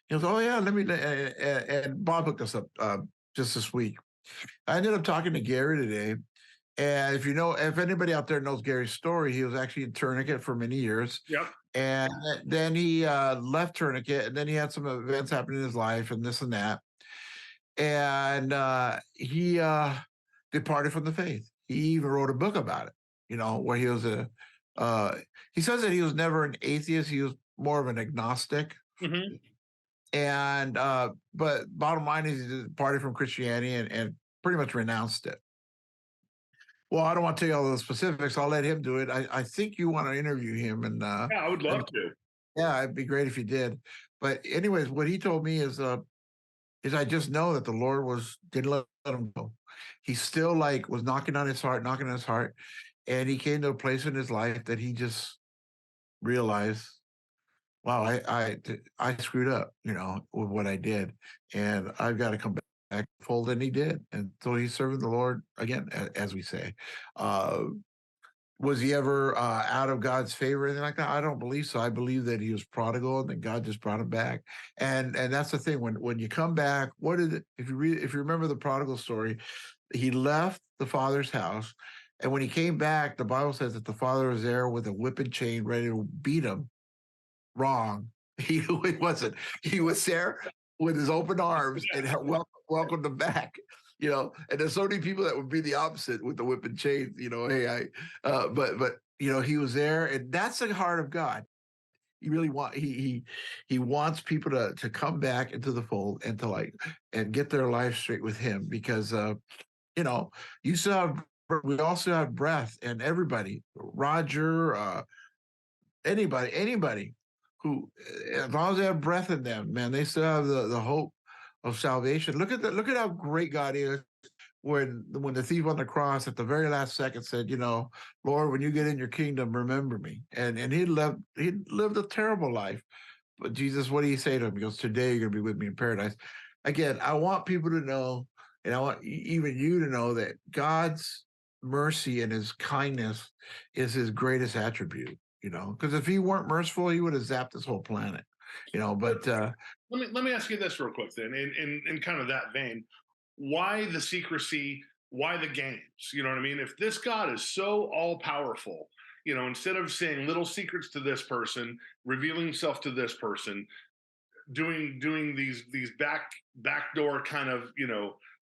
[SPEAKER 1] he goes, "Oh yeah, let me." And Bob hooked us up just this week. I ended up talking to Gary today, and if anybody out there knows Gary's story, he was actually in Tourniquet for many years,
[SPEAKER 2] Yep.
[SPEAKER 1] and then he left Tourniquet, and then he had some events happen in his life, and this and that, and he departed from the faith. He even wrote a book about it, where he was he says that he was never an atheist, he was more of an agnostic.
[SPEAKER 2] Hmm.
[SPEAKER 1] And but bottom line is he departed from Christianity and pretty much renounced it. Well, I don't want to tell you all the specifics. I'll let him do it. I think you want to interview him,
[SPEAKER 2] Yeah, I would
[SPEAKER 1] and
[SPEAKER 2] love to.
[SPEAKER 1] yeah, it'd be great if you did. But anyways, what he told me is I just know that the Lord didn't let him go. He still like was knocking on his heart, and he came to a place in his life that he just realized, wow, I screwed up, with what I did, and I've got to come back fold, and he did, and so he's serving the Lord again, as we say. Uh, was he ever out of God's favor or anything like that? I don't believe so. I believe that he was prodigal and that God just brought him back. And that's the thing. When you come back, what is it? If you remember the prodigal story, he left the father's house. And when he came back, the Bible says that the father was there with a whip and chain ready to beat him. Wrong. He wasn't. He was there with his open arms and welcomed him back. And there's so many people that would be the opposite with the whip and chain. Hey, but he was there, and that's the heart of God. He really he wants people to come back into the fold and to and get their life straight with Him, because you know you still have we also have breath, and everybody, Roger, anybody who, as long as they have breath in them, man, they still have the hope of salvation. Look at how great God is. When the thief on the cross at the very last second said, Lord, when you get in your kingdom, remember me. And he lived a terrible life. But Jesus, what do you say to him? He goes, today you're gonna be with me in paradise. Again, I want people to know, and I want even you to know, that God's mercy and his kindness is his greatest attribute. Because if he weren't merciful, he would have zapped this whole planet. But
[SPEAKER 2] Let me ask you this real quick then, in kind of that vein. Why the secrecy? Why the games? You know what I mean? If this God is so all powerful, instead of saying little secrets to this person, revealing himself to this person, doing these backdoor kind of,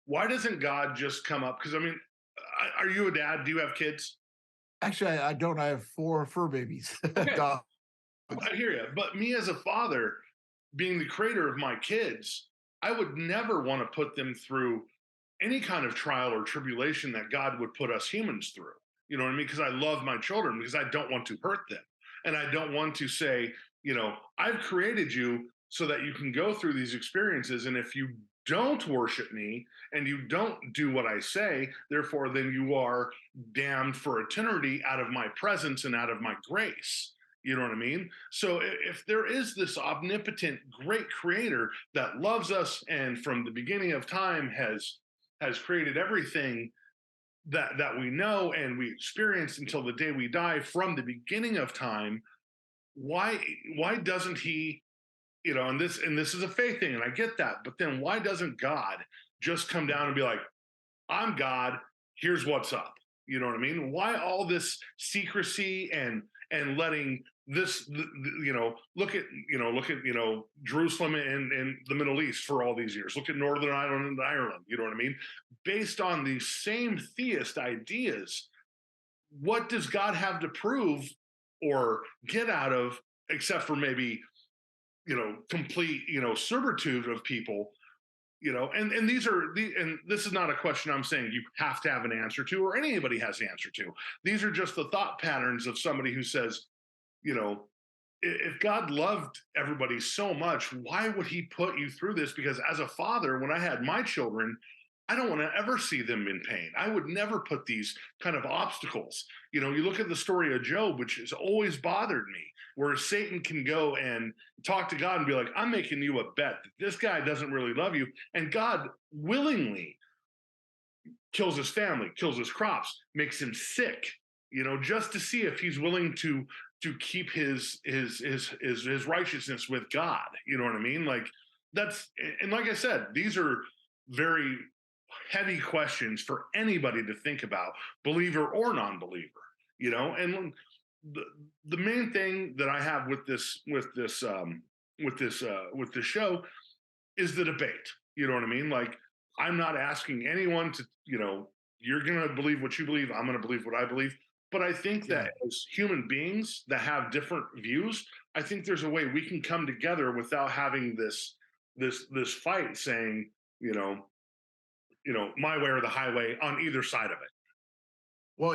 [SPEAKER 2] why doesn't God just come up? Because I mean, are you a dad? Do you have kids?
[SPEAKER 1] actually, I don't. I have four fur babies.
[SPEAKER 2] Okay,
[SPEAKER 1] Dogs.
[SPEAKER 2] I hear you. But me as a father, being the creator of my kids, I would never want to put them through any kind of trial or tribulation that God would put us humans through. You know what I mean? Because I love my children, because I don't want to hurt them. And I don't want to say, I've created you so that you can go through these experiences. And if you don't worship me and you don't do what I say, therefore, then you are damned for eternity out of my presence and out of my grace. You know what I mean? So if there is this omnipotent, great creator that loves us and from the beginning of time has created everything that we know and we experience until the day we die from the beginning of time, why doesn't he, and this is a faith thing, and I get that, but then why doesn't God just come down and be like, I'm God, here's what's up? You know what I mean? Why all this secrecy and letting this, look at Jerusalem and the Middle East for all these years. Look at Northern Ireland and Ireland. You know what I mean? Based on these same theist ideas, what does God have to prove or get out of, except for maybe complete servitude of people? And this is not a question I'm saying you have to have an answer to, or anybody has an answer to. These are just the thought patterns of somebody who says, you know if God loved everybody so much, why would he put you through this? Because as a father, when I had my children, I don't want to ever see them in pain. I would never put these kind of obstacles. You look at the story of Job, which has always bothered me, where Satan can go and talk to God and be like, I'm making you a bet that this guy doesn't really love you. And God willingly kills his family, kills his crops, makes him sick, just to see if he's willing to keep his righteousness with God. You know what I mean? Like that's and like I said, these are very heavy questions for anybody to think about, believer or non-believer. And the the main thing that I have with this show is the debate. You know what I mean? Like, I'm not asking anyone to, you're going to believe what you believe. I'm going to believe what I believe. But I think
[SPEAKER 1] Yeah.
[SPEAKER 2] that as human beings that have different views, I think there's a way we can come together without having this fight saying, you know, my way or the highway on either side of it.
[SPEAKER 1] Well,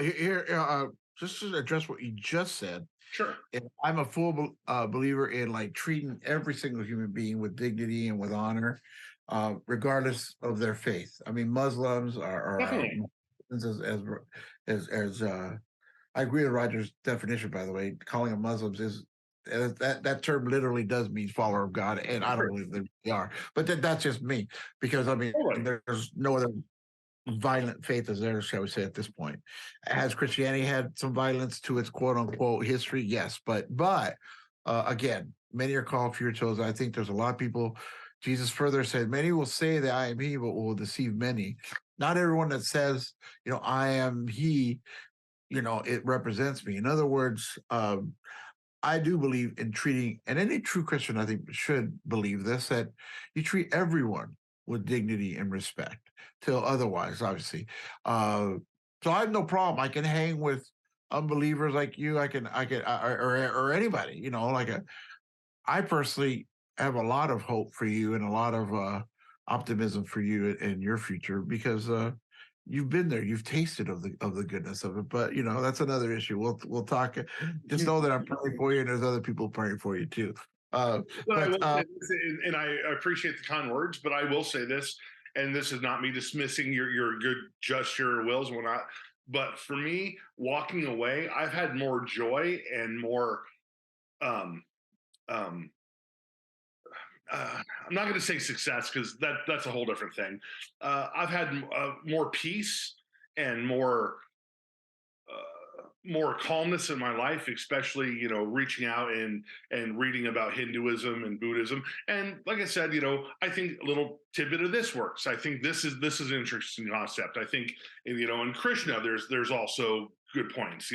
[SPEAKER 1] just to address what you just said,
[SPEAKER 2] Sure.
[SPEAKER 1] and I'm a full believer in like treating every single human being with dignity and with honor, regardless of their faith. I mean, Muslims are
[SPEAKER 2] Definitely.
[SPEAKER 1] as I agree with Roger's definition. By the way, calling them Muslims is that term literally does mean follower of God, and I don't
[SPEAKER 2] Sure.
[SPEAKER 1] believe they are. But that's just me because I mean,
[SPEAKER 2] Totally.
[SPEAKER 1] there's no other violent faith as theirs, shall we say, at this point. Has Christianity had some violence to its quote unquote history? Yes, but again, many are called, few are chosen. I think there's a lot of people. Jesus further said, "Many will say that I am He, but will deceive many." Not everyone that says, I am He, it represents me. In other words, I do believe in treating, and any true Christian, I think, should believe this, that you treat everyone with dignity and respect till otherwise, obviously. So I have no problem. I can hang with unbelievers like you. Or anybody, I personally have a lot of hope for you and a lot of optimism for you in your future because you've been there, you've tasted of the goodness of it. But that's another issue. We'll talk. Just know that I'm praying for you, and there's other people praying for you too.
[SPEAKER 2] But I
[SPEAKER 1] But
[SPEAKER 2] will say this, and I appreciate the kind words, but I will say this, and this is not me dismissing your good gesture, Wills, when I. But for me, walking away, I've had more joy and more. Um, um, I'm not going to say success because that's a whole different thing. I've had more peace and more calmness in my life, especially reaching out and reading about Hinduism and Buddhism. And like I said, I think a little tidbit of this works. I think this is an interesting concept. I think in Krishna, there's also good points.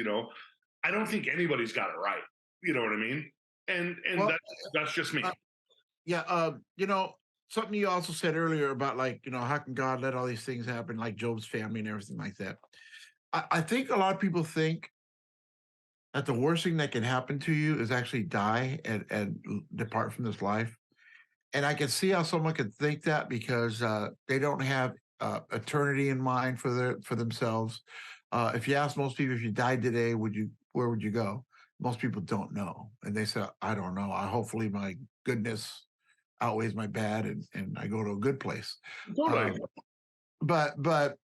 [SPEAKER 2] I don't think anybody's got it right. You know what I mean? And
[SPEAKER 1] well,
[SPEAKER 2] that's just me.
[SPEAKER 1] yeah, something you also said earlier about like how can God let all these things happen, like Job's family and everything like that. I think a lot of people think that the worst thing that can happen to you is actually die and depart from this life. And I can see how someone could think that because they don't have eternity in mind for themselves. If you ask most people, if you died today, where would you go? Most people don't know, and they say, "I don't know. Hopefully my goodness outweighs my bad, and I go to a good place."
[SPEAKER 2] Totally.
[SPEAKER 1] Um, but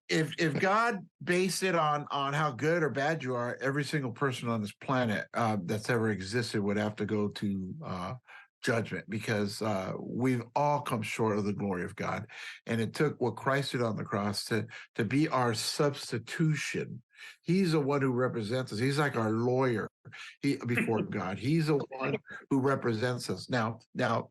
[SPEAKER 1] if God based it on how good or bad you are, every single person on this planet that's ever existed would have to go to judgment because we've all come short of the glory of God, and it took what Christ did on the cross to be our substitution. He's the one who represents us. He's like our lawyer before God. He's the one who represents us. Now, let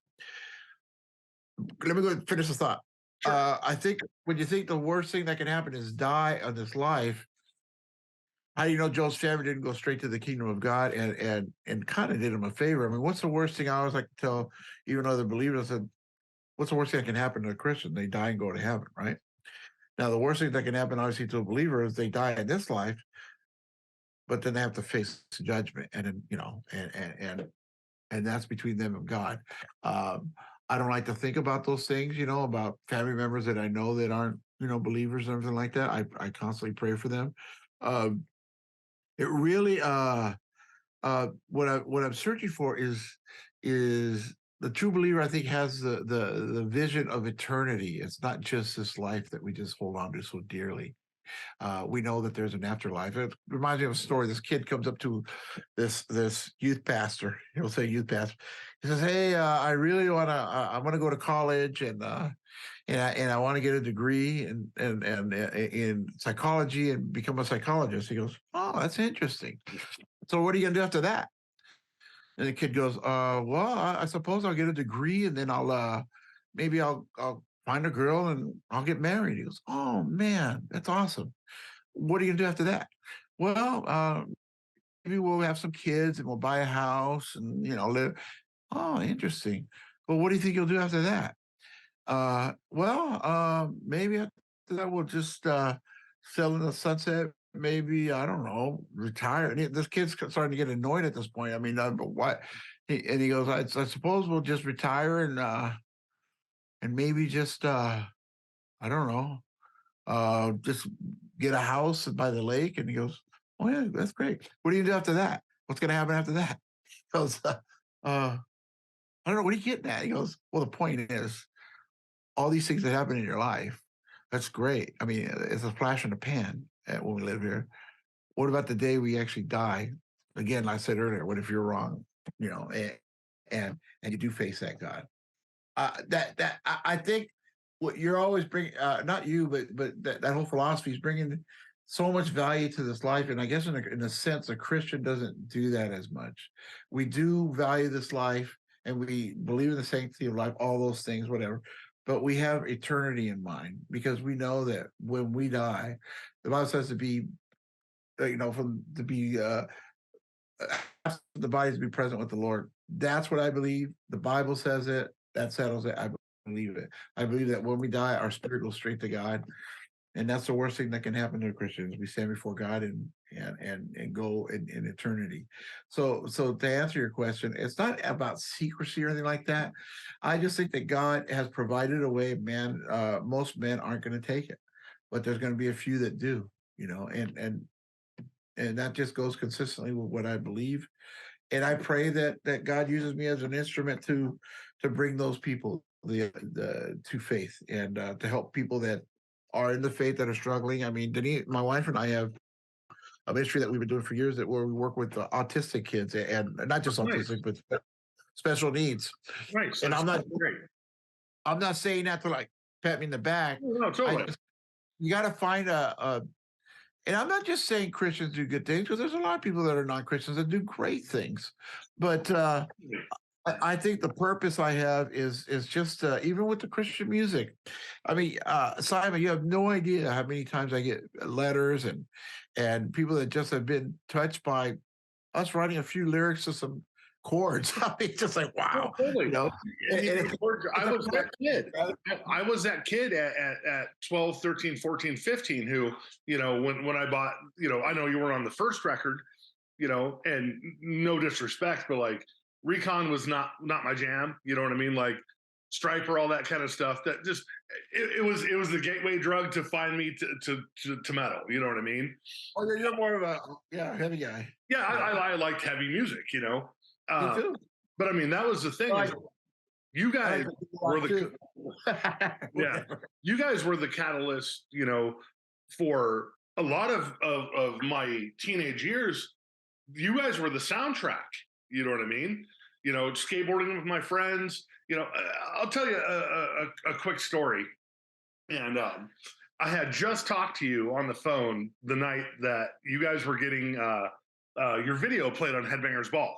[SPEAKER 1] me go and finish the thought.
[SPEAKER 2] Sure.
[SPEAKER 1] I think when you think the worst thing that can happen is die on this life, how do you know Joel's family didn't go straight to the kingdom of God and kind of did him a favor? I mean, what's the worst thing? I always like to tell even other believers, I said, what's the worst thing that can happen to a Christian? They die and go to heaven, right? Now, the worst thing that can happen, obviously, to a believer is they die in this life, but then they have to face judgment, and then and that's between them and God. Um, I don't like to think about those things, about family members that I know that aren't, believers and everything like that. I constantly pray for them. Um, it really, what I'm searching for is the true believer. I think has the vision of eternity. It's not just this life that we just hold on to so dearly. We know that there's an afterlife. It reminds me of a story. This kid comes up to this youth pastor. He'll say youth pastor. He says, "Hey, I really want to. I want to go to college and I want to get a degree in psychology and become a psychologist." He goes, "Oh, that's interesting. So what are you gonna do after that?" And the kid goes, well, I suppose I'll get a degree and then maybe I'll find a girl and I'll get married." He goes, "Oh man, that's awesome. What are you gonna do after that?" "Well, maybe we'll have some kids and we'll buy a house and live." "Oh, interesting. Well, what do you think you'll do after that?" Well, maybe after that we'll just sell in the sunset. Maybe I don't know, retire. And this kid's starting to get annoyed at this point. I mean, but what? And he goes, I suppose we'll just retire and maybe just I don't know, just get a house by the lake." And he goes, "Oh yeah, that's great. What do you do after that? What's going to happen after that?" He goes, I don't know. What are you getting at?" He goes, "Well, the point is, all these things that happen in your life, that's great. I mean, it's a flash in the pan when we live here. What about the day we actually die? Again, like I said earlier, what if you're wrong? And you do face that God. I think what you're always bringing, not you, but that whole philosophy is bringing so much value to this life. And I guess in a sense, a Christian doesn't do that as much. We do value this life and we believe in the sanctity of life, all those things, whatever. But we have eternity in mind because we know that when we die, the Bible says to be, from to be the body to be present with the Lord. That's what I believe. The Bible says it. That settles it. I believe it. I believe that when we die, our spirit goes straight to God, and that's the worst thing that can happen to a Christian is we stand before God and go in eternity. So to answer your question, it's not about secrecy or anything like that. I just think that God has provided a way. Man, most men aren't going to take it, but there's going to be a few that do. And that just goes consistently with what I believe. And I pray that God uses me as an instrument to bring those people to faith and to help people that are in the faith that are struggling. I mean, Denise, my wife and I have a ministry that we've been doing for years where we work with autistic kids and not just
[SPEAKER 2] Nice,
[SPEAKER 1] autistic, but special needs.
[SPEAKER 2] nice.
[SPEAKER 1] And
[SPEAKER 2] That's great.
[SPEAKER 1] I'm not saying that to like pat me in the back.
[SPEAKER 2] No, no,
[SPEAKER 1] I
[SPEAKER 2] totally.
[SPEAKER 1] just You got to find and I'm not just saying Christians do good things because there's a lot of people that are non Christians that do great things. But I think the purpose I have is just even with the Christian music. I mean, Simon, you have no idea how many times I get letters and people that just have been touched by us writing a few lyrics to some chords. I mean, just like
[SPEAKER 2] No,
[SPEAKER 1] wow,
[SPEAKER 2] totally.
[SPEAKER 1] you know.
[SPEAKER 2] And,
[SPEAKER 1] And it,
[SPEAKER 2] I
[SPEAKER 1] it's a
[SPEAKER 2] was that kid.
[SPEAKER 1] right?
[SPEAKER 2] I was that kid at 12, 13, 14, 15 who, when I bought, I know you were on the first record, and no disrespect, but like Recon was not my jam. You know what I mean? Like Striper, all that kind of stuff. That just it was the gateway drug to find me to metal. You know what I mean?
[SPEAKER 1] Oh, you're more of a heavy guy.
[SPEAKER 2] Yeah,
[SPEAKER 1] Yeah,
[SPEAKER 2] I liked heavy music.
[SPEAKER 1] me
[SPEAKER 2] Uh,
[SPEAKER 1] too.
[SPEAKER 2] but I mean that was the thing
[SPEAKER 1] I
[SPEAKER 2] is
[SPEAKER 1] like,
[SPEAKER 2] you
[SPEAKER 1] I
[SPEAKER 2] guys
[SPEAKER 1] like
[SPEAKER 2] were
[SPEAKER 1] rock too.
[SPEAKER 2] yeah,
[SPEAKER 1] Whatever.
[SPEAKER 2] you guys were the catalyst, for a lot of my teenage years. You guys were the soundtrack. You know what I mean? Skateboarding with my friends. I'll tell you a quick story. And I had just talked to you on the phone the night that you guys were getting your video played on Headbangers Ball,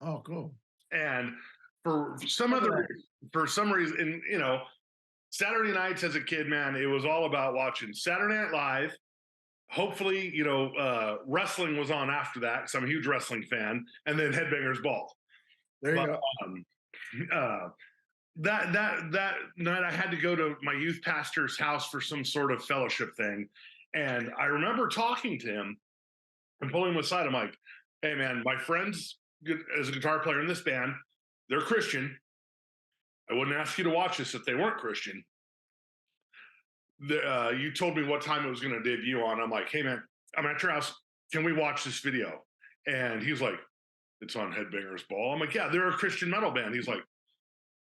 [SPEAKER 1] Oh, cool.
[SPEAKER 2] and for some
[SPEAKER 1] Look at
[SPEAKER 2] other
[SPEAKER 1] that.
[SPEAKER 2] for some reason, Saturday nights as a kid, man, it was all about watching Saturday Night Live. Hopefully, wrestling was on after that because I'm a huge wrestling fan, and then Headbangers Ball.
[SPEAKER 1] There you
[SPEAKER 2] But
[SPEAKER 1] go.
[SPEAKER 2] uh, that night, I had to go to my youth pastor's house for some sort of fellowship thing, and I remember talking to him and pulling him aside. I'm like, "Hey, man, my friends as a guitar player in this band, they're Christian. I wouldn't ask you to watch this if they weren't Christian. You told me what time it was going to debut on. I'm like, hey man, I'm at your house. Can we watch this video?" And he's like, "It's on Headbangers Ball." I'm like, "Yeah, they're a Christian metal band." He's like,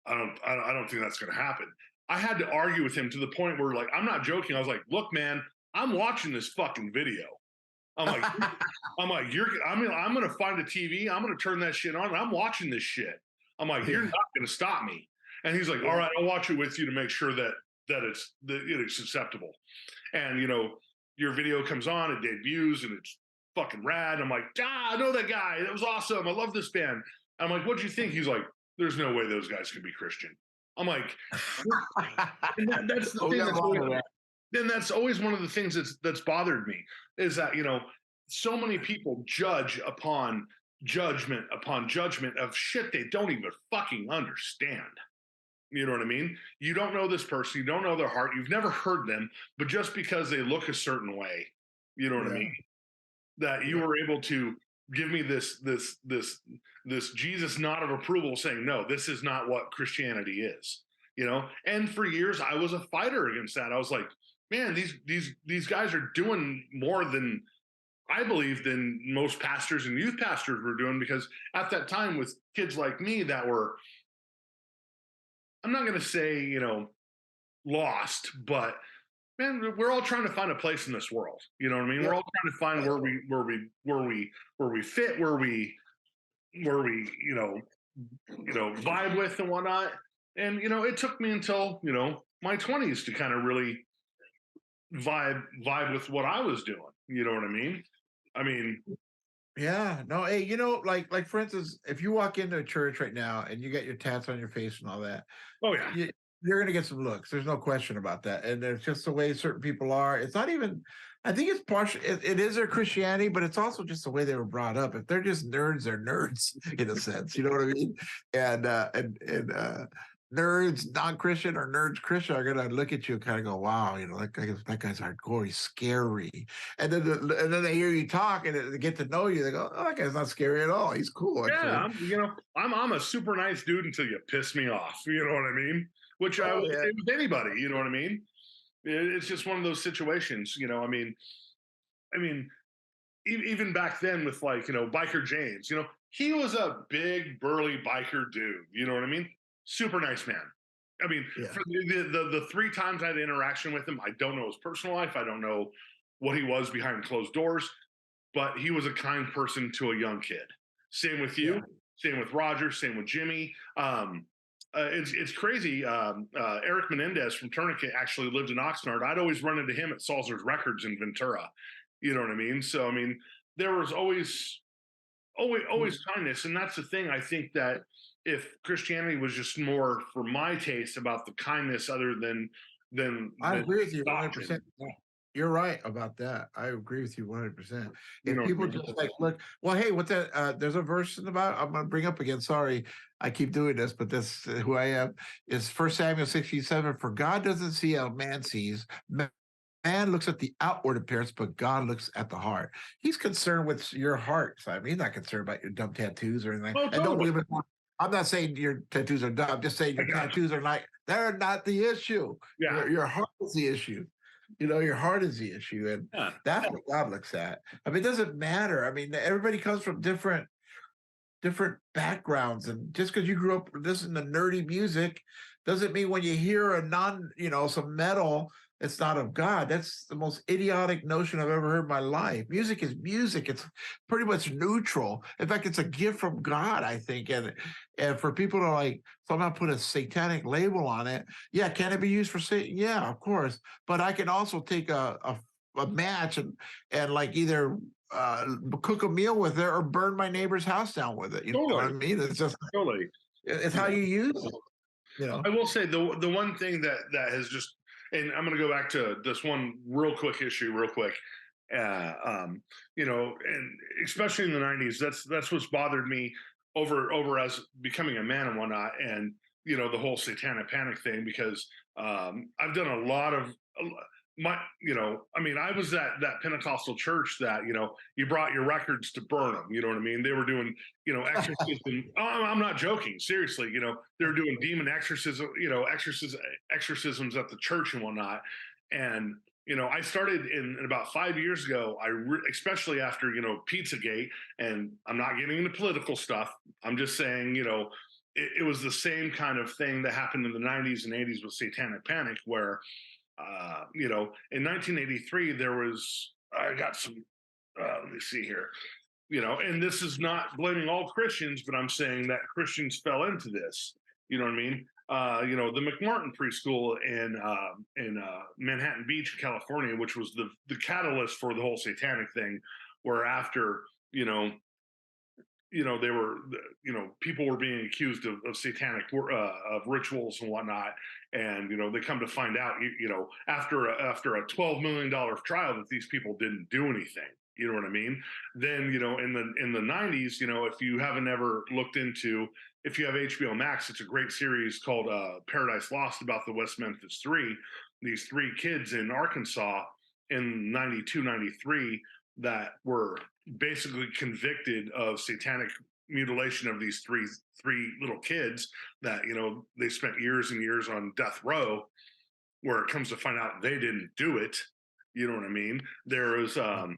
[SPEAKER 2] I don't think that's going to happen." I had to argue with him to the point where, like, I'm not joking. I was like, "Look, man, I'm watching this fucking video. I'm like, I'm gonna find a TV. I'm gonna turn that shit on. And I'm watching this shit. I'm like, you're not gonna stop me. And he's like, all right, I'll watch it with you to make sure that it's acceptable. And your video comes on, it debuts, and it's fucking rad. I'm like, I know that guy. That was awesome. I love this band. I'm like, what'd you think? He's like, there's no way those guys can be Christian. I'm like, that's the thing. Then that's always one of the things that's bothered me is that so many people judge upon judgment of shit they don't even fucking understand. You know what I mean? You don't know this person, you don't know their heart, you've never heard them, but just because they look a certain way, you know what I mean? That you were able to give me this Jesus nod of approval saying, no, this is not what Christianity is. And for years I was a fighter against that. I was like, man, these guys are doing more than I believe than most pastors and youth pastors were doing, because at that time with kids like me that were, I'm not going to say, lost, but man, we're all trying to find a place in this world. You know what I mean? We're all trying to find where we fit, where we vibe with and whatnot. And it took me until my 20s to kind of really vibe with what I was doing. You know what I mean?
[SPEAKER 1] Yeah, no, hey, like for instance, if you walk into a church right now and you get your tats on your face and all that,
[SPEAKER 2] oh yeah,
[SPEAKER 1] you're gonna get some looks. There's no question about that. And it's just the way certain people are. It's not even. I think it's partial. It is their Christianity, but it's also just the way they were brought up. If they're just nerds, they're nerds in a sense. You know what I mean? And nerds non-Christian or nerds Christian are gonna look at you and kind of go, "Wow, that guy's hardcore. He's scary." And then they hear you talk and they get to know you. They go, "Oh, that guy's not scary at all. He's cool." Actually.
[SPEAKER 2] Yeah, I'm a super nice dude until you piss me off. You know what I mean? Which I would say with anybody. You know what I mean? It's just one of those situations. Even back then with Biker James. He was a big burly biker dude. You know what I mean? Super nice man. For the 3 times I had interaction with him, I don't know his personal life. I don't know what he was behind closed doors, but he was a kind person to a young kid. Same with you. Same with Roger. Same with Jimmy. It's crazy. Eric Menendez from Tourniquet actually lived in Oxnard. I'd always run into him at Salzer's Records in Ventura. You know what I mean? So there was always kindness, and that's the thing. I think that if Christianity was just more for my taste about the kindness, other than
[SPEAKER 1] I agree with you 100%. You're right about that. I agree with you 100%. If people just look, well, hey, what's that? There's a verse in the Bible I'm going to bring up again. Sorry, I keep doing this, but that's who I am. Is 1 Samuel 16:7. For God doesn't see how man sees. Man looks at the outward appearance, but God looks at the heart. He's concerned with your heart, Simon. He's not concerned about your dumb tattoos or anything.
[SPEAKER 2] Oh, totally.
[SPEAKER 1] And don't believe it. I'm not saying your tattoos are dumb. I'm just saying your tattoos are not. They're not the issue.
[SPEAKER 2] Yeah.
[SPEAKER 1] Your heart is the issue. Your heart is the issue, and that's what God looks at. It doesn't matter. Everybody comes from different backgrounds, and just because you grew up listening to nerdy music doesn't mean when you hear some metal, it's not of God. That's the most idiotic notion I've ever heard in my life. Music is music. It's pretty much neutral. In fact, it's a gift from God, I think. And for people to somehow put a satanic label on it, yeah, can it be used for Satan? Yeah, of course. But I can also take a match and either cook a meal with it or burn my neighbor's house down with it. You know what I mean? It's just
[SPEAKER 2] totally.
[SPEAKER 1] It's how you use it.
[SPEAKER 2] I will say the one thing that has just, and I'm going to go back to this one real quick issue, real quick. And especially in the 90s, that's what's bothered me over as becoming a man and whatnot, and the whole satanic panic thing, because I've done a lot of I was at that Pentecostal church that you brought your records to burn them. You know what I mean? They were doing exorcism. I'm not joking. Seriously, they were doing demon exorcism. Exorcisms at the church and whatnot. And I started in about 5 years ago. Especially after Pizzagate, and I'm not getting into political stuff. I'm just saying it was the same kind of thing that happened in the 90s and 80s with satanic panic, where In 1983, there was, I got some, let me see here, and this is not blaming all Christians, but I'm saying that Christians fell into this. You know what I mean? The McMartin preschool in Manhattan Beach, California, which was the catalyst for the whole satanic thing, where after you know they were people were being accused of satanic of rituals and whatnot, and they come to find out after a $12 million trial that these people didn't do anything. You know what I mean? Then in the 90s, if you haven't ever looked into, if you have HBO Max, it's a great series called Paradise Lost, about the West Memphis Three, these three kids in Arkansas in 92, 93 that were basically convicted of satanic mutilation of these three little kids that they spent years and years on death row, where it comes to find out they didn't do it. You know what I mean? There was a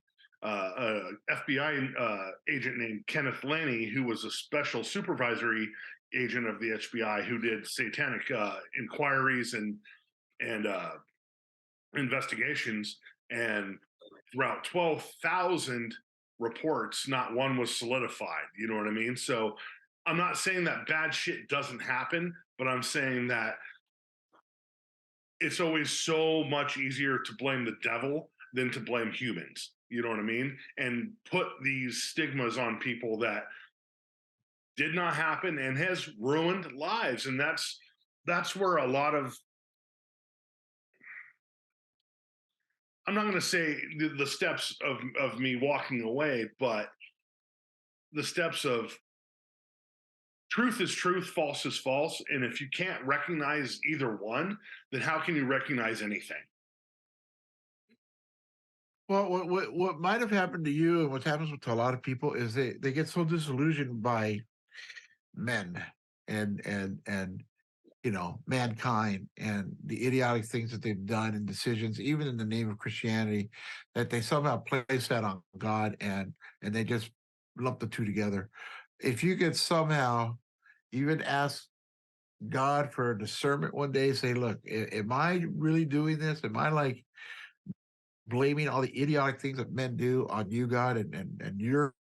[SPEAKER 2] FBI agent named Kenneth Laney, who was a special supervisory agent of the FBI, who did satanic inquiries and investigations, and throughout 12,000 reports, not one was solidified. You know what I mean? So I'm not saying that bad shit doesn't happen, but I'm saying that it's always so much easier to blame the devil than to blame humans. You know what I mean? And put these stigmas on people that did not happen and has ruined lives. And that's where a lot of, I'm not going to say the steps of me walking away, but the steps of truth is truth, false is false. And if you can't recognize either one, then how can you recognize anything?
[SPEAKER 1] Well, what might have happened to you, and what happens to a lot of people, is they get so disillusioned by men and mankind and the idiotic things that they've done and decisions, even in the name of Christianity, that they somehow place that on God, and they just lump the two together. If you could somehow even ask God for discernment one day, say, look, am I really doing this? Am I like blaming all the idiotic things that men do on you, God, and you're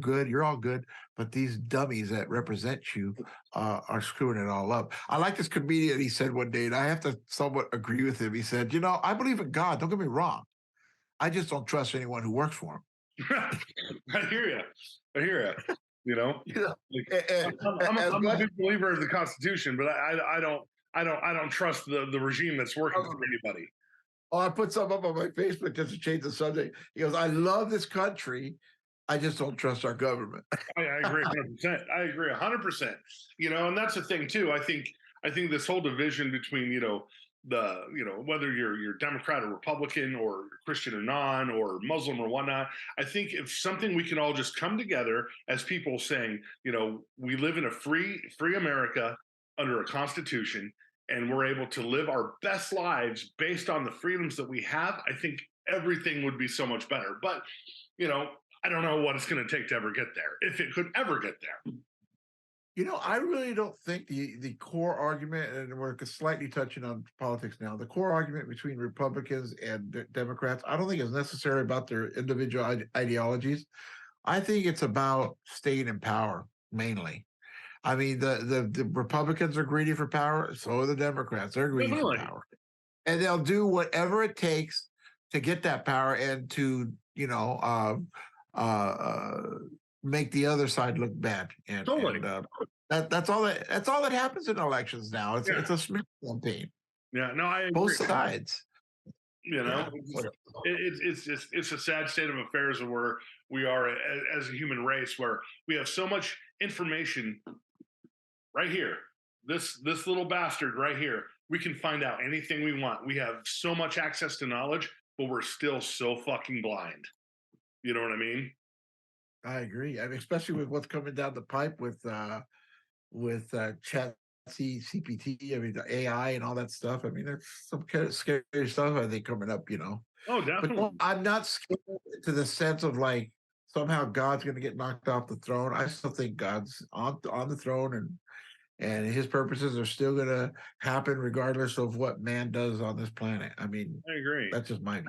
[SPEAKER 1] good, you're all good, but these dummies that represent you are screwing it all up. I like this comedian, he said one day, and I have to somewhat agree with him. He said, I believe in God, don't get me wrong. I just don't trust anyone who works for him.
[SPEAKER 2] I hear you. I hear you. I'm a
[SPEAKER 1] much,
[SPEAKER 2] big believer of the Constitution, but I don't trust the regime that's working for anybody.
[SPEAKER 1] Oh, I put something up on my Facebook just to change the subject. He goes, I love this country. I just don't trust our government.
[SPEAKER 2] I agree 100%. I agree 100%. And that's the thing too. I think this whole division between whether you're Democrat or Republican or Christian or non or Muslim or whatnot. I think if something we can all just come together as people saying, we live in a free America under a constitution, and we're able to live our best lives based on the freedoms that we have, I think everything would be so much better. But, I don't know what it's going to take to ever get there, if it could ever get there.
[SPEAKER 1] I really don't think the core argument, and we're slightly touching on politics now, the core argument between Republicans and Democrats, I don't think it's necessarily about their individual ideologies. I think it's about staying in power, mainly. I mean, the Republicans are greedy for power, so are the Democrats. They're greedy for power. And they'll do whatever it takes to get that power and to, make the other side look bad. And,
[SPEAKER 2] totally.
[SPEAKER 1] That's all that happens in elections now. It's a Smith campaign.
[SPEAKER 2] Yeah, no, I agree.
[SPEAKER 1] Both sides.
[SPEAKER 2] It's a sad state of affairs of where we are as a human race, where we have so much information right here. This little bastard right here. We can find out anything we want. We have so much access to knowledge, but we're still so fucking blind. You know what I mean?
[SPEAKER 1] I agree. I mean, especially with what's coming down the pipe with chat CPT, I mean, the AI and all that stuff. I mean, there's some kind of scary stuff, I think, coming up,
[SPEAKER 2] Oh, definitely.
[SPEAKER 1] But I'm not scared to the sense of like somehow God's going to get knocked off the throne. I still think God's on the throne, and his purposes are still going to happen regardless of what man does on this planet. I mean,
[SPEAKER 2] I agree.
[SPEAKER 1] that's just my.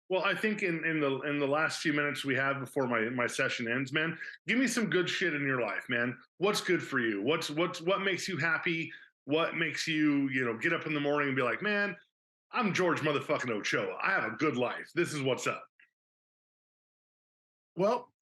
[SPEAKER 2] Well, I think in the last few minutes we have before my session ends, man, give me some good shit in your life, man. What's good for you? What makes you happy? What makes you, get up in the morning and be like, man, I'm George motherfucking Ochoa. I have a good life. This is what's up.
[SPEAKER 1] Well,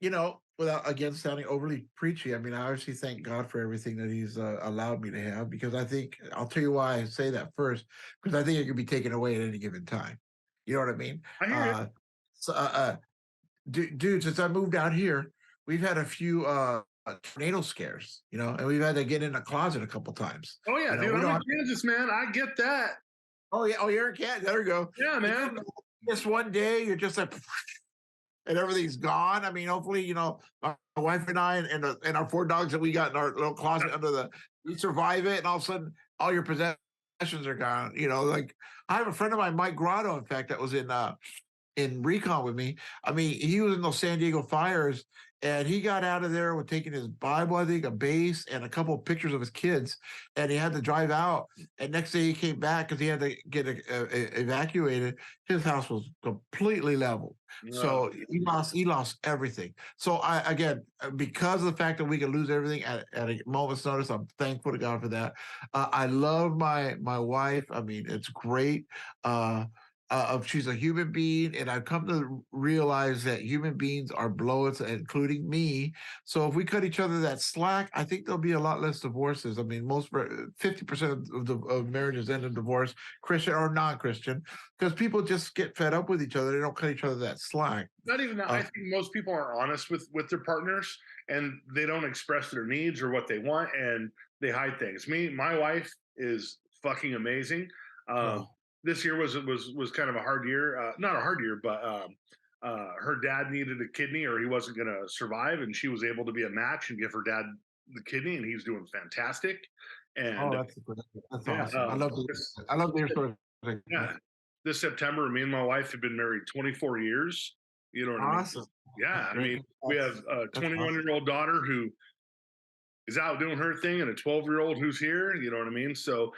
[SPEAKER 1] without again sounding overly preachy, I mean, I obviously thank God for everything that He's allowed me to have, because I think I'll tell you why I say that first, because I think it can be taken away at any given time. You know what I mean?
[SPEAKER 2] I hear you.
[SPEAKER 1] So, dude, since I moved out here, we've had a few tornado scares, and we've had to get in a closet a couple times.
[SPEAKER 2] Oh yeah, dude,
[SPEAKER 1] We
[SPEAKER 2] I'm
[SPEAKER 1] don't
[SPEAKER 2] in
[SPEAKER 1] have,
[SPEAKER 2] Kansas, man. I get that.
[SPEAKER 1] oh yeah, you're in Canada. There we go.
[SPEAKER 2] Yeah, man.
[SPEAKER 1] Just one day, you're just like, and everything's gone. I mean, hopefully, my wife and I and our 4 dogs that we got in our little closet we survive it, and all of a sudden, all your possessions are gone. Like I have a friend of mine, Mike Grotto, in fact, that was in Recon with me. I mean, he was in those San Diego fires, and he got out of there with taking his Bible, I think, a base, and a couple of pictures of his kids, and he had to drive out. And next day he came back because he had to get evacuated. His house was completely leveled, so he lost everything. So because of the fact that we can lose everything at a moment's notice, I'm thankful to God for that. I love my wife. I mean, it's great. She's a human being, and I've come to realize that human beings are blowouts, including me. So if we cut each other that slack, I think there'll be a lot less divorces. I mean, 50% of marriages end in divorce, Christian or non-Christian, because people just get fed up with each other. They don't cut each other that slack.
[SPEAKER 2] Not even that. I think most people are honest with their partners, and they don't express their needs or what they want, and they hide things. My wife is fucking amazing. This year was kind of a hard year. Not a hard year, but her dad needed a kidney, or he wasn't going to survive, and she was able to be a match and give her dad the kidney, and he's doing fantastic. And
[SPEAKER 1] that's awesome. I love their sort of thing.
[SPEAKER 2] Yeah, this September, me and my wife have been married 24 years. You know what
[SPEAKER 1] Awesome.
[SPEAKER 2] I mean? Yeah, I mean, we have a
[SPEAKER 1] That's
[SPEAKER 2] 21-year-old daughter who is out doing her thing, and a 12-year-old who's here. You know what I mean? So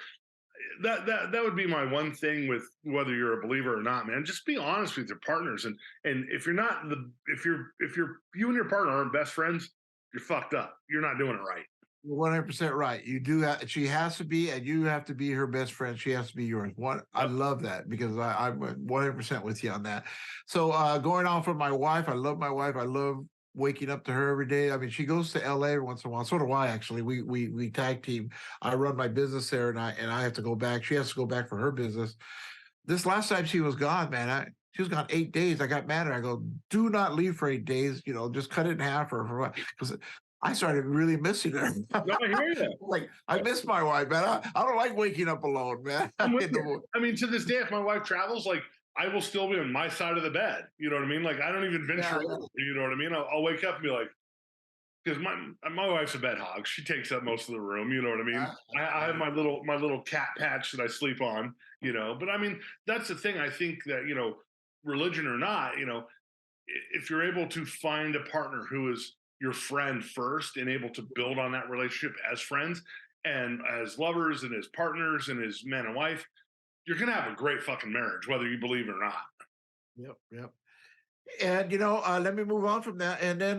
[SPEAKER 2] that would be my one thing with whether you're a believer or not, man. Just be honest with your partners, and if you're not if you and your partner aren't best friends, you're fucked up. You're not doing it right.
[SPEAKER 1] 100% right. You do have, she has to be, and you have to be her best friend. She has to be yours. I love that, because I'm 100% with you on that. So going on from my wife, I love my wife. I love waking up to her every day. I mean, she goes to LA every once in a while. So do I, actually. We tag team. I run my business there, and I have to go back. She has to go back for her business. This last time she was gone, man, she was gone 8 days. I got mad at her. I go, do not leave for 8 days. Just cut it in half, or for what? Because I started really missing her.
[SPEAKER 2] No, I hear you.
[SPEAKER 1] Like, I miss my wife, man. I don't like waking up alone, man.
[SPEAKER 2] I mean, to this day, if my wife travels, like, I will still be on my side of the bed. You know what I mean? Like, I don't even venture over. You know what I mean? I'll wake up and be like, because my wife's a bed hog. She takes up most of the room. You know what I mean? I have my little cat patch that I sleep on. But I mean, that's the thing. I think that religion or not, if you're able to find a partner who is your friend first and able to build on that relationship as friends and as lovers and as partners and as man and wife, you're gonna have a great fucking marriage, whether you believe it or not.
[SPEAKER 1] Yep. And let me move on from that. And then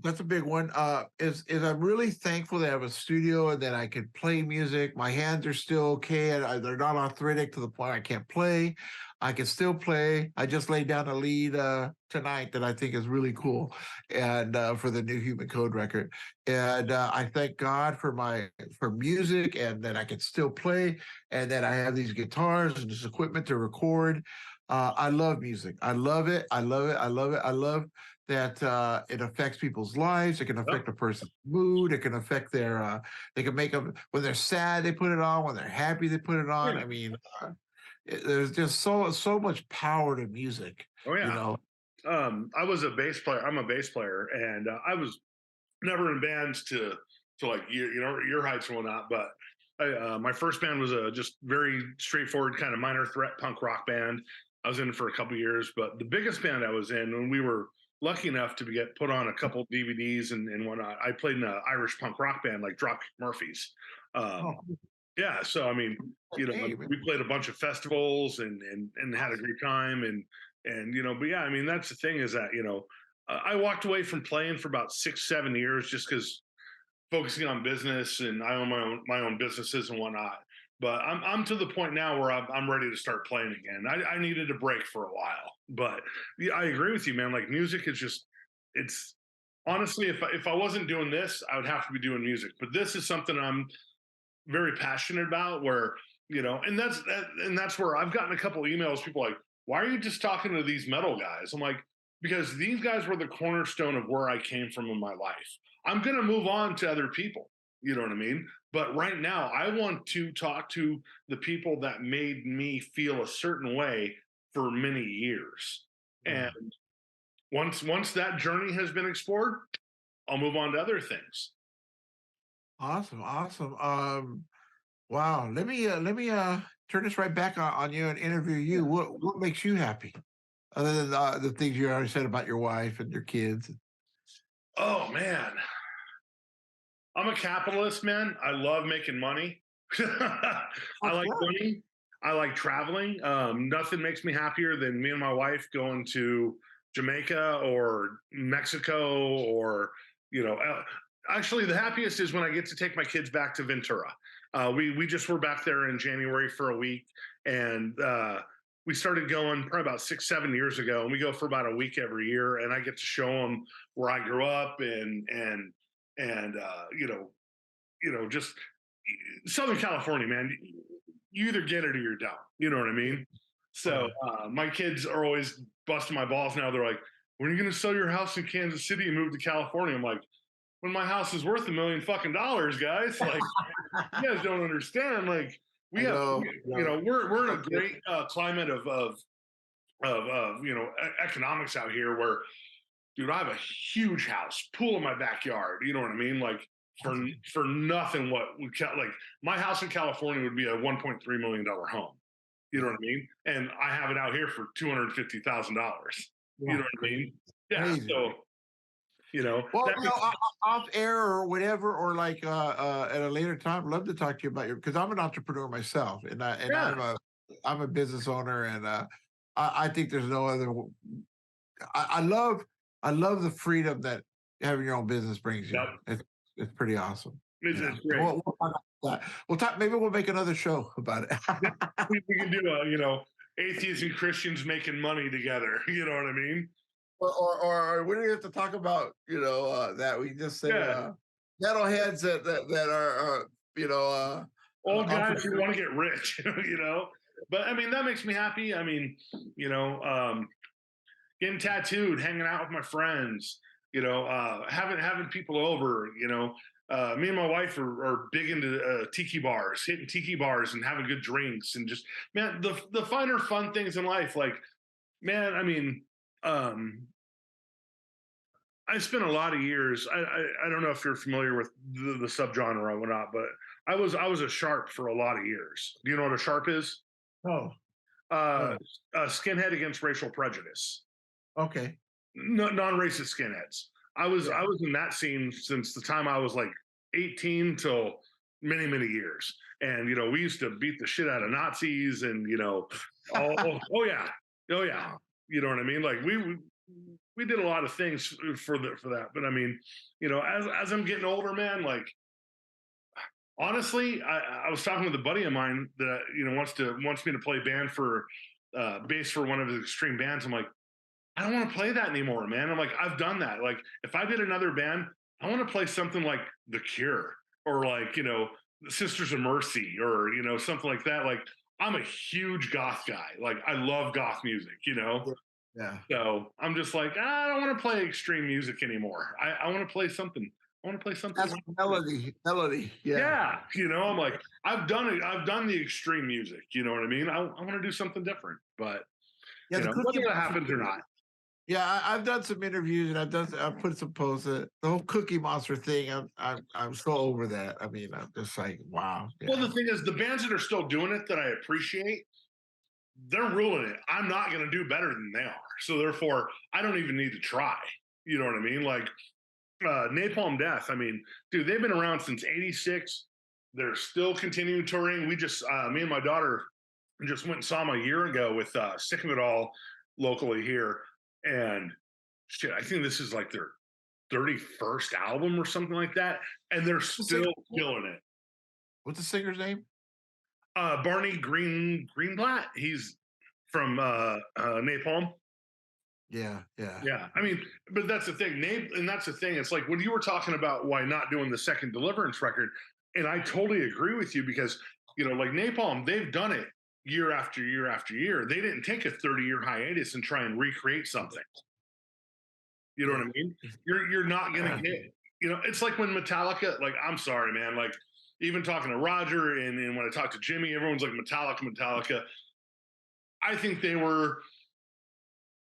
[SPEAKER 1] that's a big one. Is I'm really thankful that I have a studio and that I can play music. My hands are still okay, and they're not arthritic to the point I can't play. I can still play. I just laid down a lead tonight that I think is really cool, and for the new Human Code record. And I thank God for music, and that I can still play, and that I have these guitars and this equipment to record. I love music. I love it. I love it. I love it. I love that it affects people's lives. It can affect a person's mood. It can affect their. They can make them when they're sad. They put it on. When they're happy, they put it on. I mean, there's just so much power to music.
[SPEAKER 2] Oh yeah. I was a bass player. I'm a bass player, and I was never in bands to like your heights and whatnot. But my first band was a just very straightforward kind of minor threat punk rock band. I was in it for a couple of years, but the biggest band I was in when we were lucky enough to get put on a couple DVDs and whatnot. I played in an Irish punk rock band like Dropkick Murphys. Um,
[SPEAKER 1] Oh,
[SPEAKER 2] yeah, so I mean,
[SPEAKER 1] hey, man.
[SPEAKER 2] we played a bunch of festivals and had a
[SPEAKER 1] Awesome.
[SPEAKER 2] great time and but yeah, I mean that's the thing is that I walked away from playing for about 6 7 years just because focusing on business and I own my own businesses and whatnot. But I'm to the point now where I'm ready to start playing again. I needed a break for a while, but yeah, I agree with you, man. Like music is just it's honestly if I wasn't doing this, I would have to be doing music. But this is something I'm very passionate about where and that's where I've gotten a couple of emails people like why are you just talking to these metal guys. I'm like because these guys were the cornerstone of where I came from in my life. I'm going to move on to other people, you know what I mean, but right now I want to talk to the people that made me feel a certain way for many years.
[SPEAKER 1] Yeah.
[SPEAKER 2] And once that journey has been explored, I'll move on to other things.
[SPEAKER 1] Awesome. Awesome. Wow. Let me turn this right back on you and interview you. What makes you happy? Other than the things you already said about your wife and your kids.
[SPEAKER 2] Oh man, I'm a capitalist, man. I love making money. I
[SPEAKER 1] That's
[SPEAKER 2] like
[SPEAKER 1] right.
[SPEAKER 2] money. I like traveling. Nothing makes me happier than me and my wife going to Jamaica or Mexico or, you know, actually the happiest is when I get to take my kids back to Ventura. We just were back there in January for a week and we started going probably about 6 7 years ago and we go for about a week every year and I get to show them where I grew up and just Southern California, man. You either get it or you're down. You know what I mean?
[SPEAKER 1] Oh
[SPEAKER 2] So
[SPEAKER 1] yeah.
[SPEAKER 2] my kids are always busting my balls now. They're like, "When are you going to sell your house in Kansas City and move to California?" I'm like, "When my house is worth $1 million fucking dollars, guys. Like, you guys don't understand. Like, we
[SPEAKER 1] I
[SPEAKER 2] have,
[SPEAKER 1] know. I know.
[SPEAKER 2] we're in a
[SPEAKER 1] Okay.
[SPEAKER 2] great climate of economics out here where dude, I have a huge house, pool in my backyard. You know what I mean? Like for
[SPEAKER 1] Awesome.
[SPEAKER 2] for nothing, what we like my house in California would be a $1.3 million home. You know
[SPEAKER 1] Yeah.
[SPEAKER 2] what I mean? And I have it out here for $250,000. You know
[SPEAKER 1] Wow.
[SPEAKER 2] what I
[SPEAKER 1] Crazy.
[SPEAKER 2] mean? Yeah.
[SPEAKER 1] Crazy.
[SPEAKER 2] So
[SPEAKER 1] Well,
[SPEAKER 2] that makes
[SPEAKER 1] off air or whatever, or like at a later time, love to talk to you about your because I'm an entrepreneur myself, and
[SPEAKER 2] yeah.
[SPEAKER 1] I'm a business owner, and I think there's no other. I love the freedom that having your own business brings you.
[SPEAKER 2] Yep.
[SPEAKER 1] It's pretty awesome. Yeah,
[SPEAKER 2] It's great.
[SPEAKER 1] we'll talk about that. We'll talk. Maybe we'll make another show about it.
[SPEAKER 2] We can do atheists and Christians making money together. You know what I mean?
[SPEAKER 1] Or we don't have to talk about that. We just say
[SPEAKER 2] Yeah.
[SPEAKER 1] metalheads that are
[SPEAKER 2] Old guys who
[SPEAKER 1] entrepreneurs.
[SPEAKER 2] want to get rich, But I mean, that makes me happy. I mean, getting tattooed, hanging out with my friends, having people over, me and my wife are big into tiki bars, hitting tiki bars and having good drinks and just man, the finer fun things in life. Like, man, I mean, um, I spent a lot of years. I don't know if you're familiar with the subgenre or whatnot, but I was a sharp for a lot of years. Do you know what a sharp is?
[SPEAKER 1] Oh,
[SPEAKER 2] Uh,
[SPEAKER 1] no.
[SPEAKER 2] a skinhead against racial prejudice.
[SPEAKER 1] Okay.
[SPEAKER 2] No, non-racist skinheads. I
[SPEAKER 1] Yeah.
[SPEAKER 2] was in that scene since the time I was like 18 till many years, and we used to beat the shit out of Nazis, and oh yeah, oh yeah,
[SPEAKER 1] Wow.
[SPEAKER 2] you know what I mean? Like we did a lot of things for that, but I mean, as I'm getting older, man, like honestly, I was talking with a buddy of mine that wants me to play band for bass for one of his extreme bands. I'm like, I don't want to play that anymore, man. I'm like, I've done that. Like, if I did another band, I want to play something like The Cure or like, Sisters of Mercy or, something like that. Like, I'm a huge goth guy. Like, I love goth music.
[SPEAKER 1] Yeah. Yeah.
[SPEAKER 2] So I'm just like, I don't want to play extreme music anymore. I want to play something. I want to play something.
[SPEAKER 1] That's melody. Melody. Yeah.
[SPEAKER 2] Yeah. I'm like, I've done it. I've done the extreme music. You know what I mean? I want to do something different, but,
[SPEAKER 1] Yeah. The Cookie
[SPEAKER 2] whether that
[SPEAKER 1] Monster.
[SPEAKER 2] happens or not.
[SPEAKER 1] Yeah, I've done some interviews and I've put some posts. The whole Cookie Monster thing, I'm so over that. I mean, I'm just like, wow.
[SPEAKER 2] Well,
[SPEAKER 1] Yeah.
[SPEAKER 2] the thing is, the bands that are still doing it that I appreciate, they're ruling it. I'm not going to do better than they are. So therefore, I don't even need to try. You know what I mean? Like Napalm Death. I mean, dude, they've been around since '86. They're still continuing touring. We just, me and my daughter just went and saw them a year ago with Sick of It All locally here. And shit, I think this is like their 31st album or something like that. And they're still killing it.
[SPEAKER 1] What's the singer's name?
[SPEAKER 2] Barney Greenblatt. He's from Napalm.
[SPEAKER 1] Yeah, yeah.
[SPEAKER 2] Yeah, I mean, but that's the thing, and that's the thing. It's like when you were talking about why not doing the second Deliverance record, and I totally agree with you because like Napalm, they've done it year after year after year. They didn't take a 30-year hiatus and try and recreate something. You know what I mean? You're not gonna get. It's like when Metallica. Like, I'm sorry, man. Like, even talking to Roger and when I talk to Jimmy, everyone's like Metallica. I think they were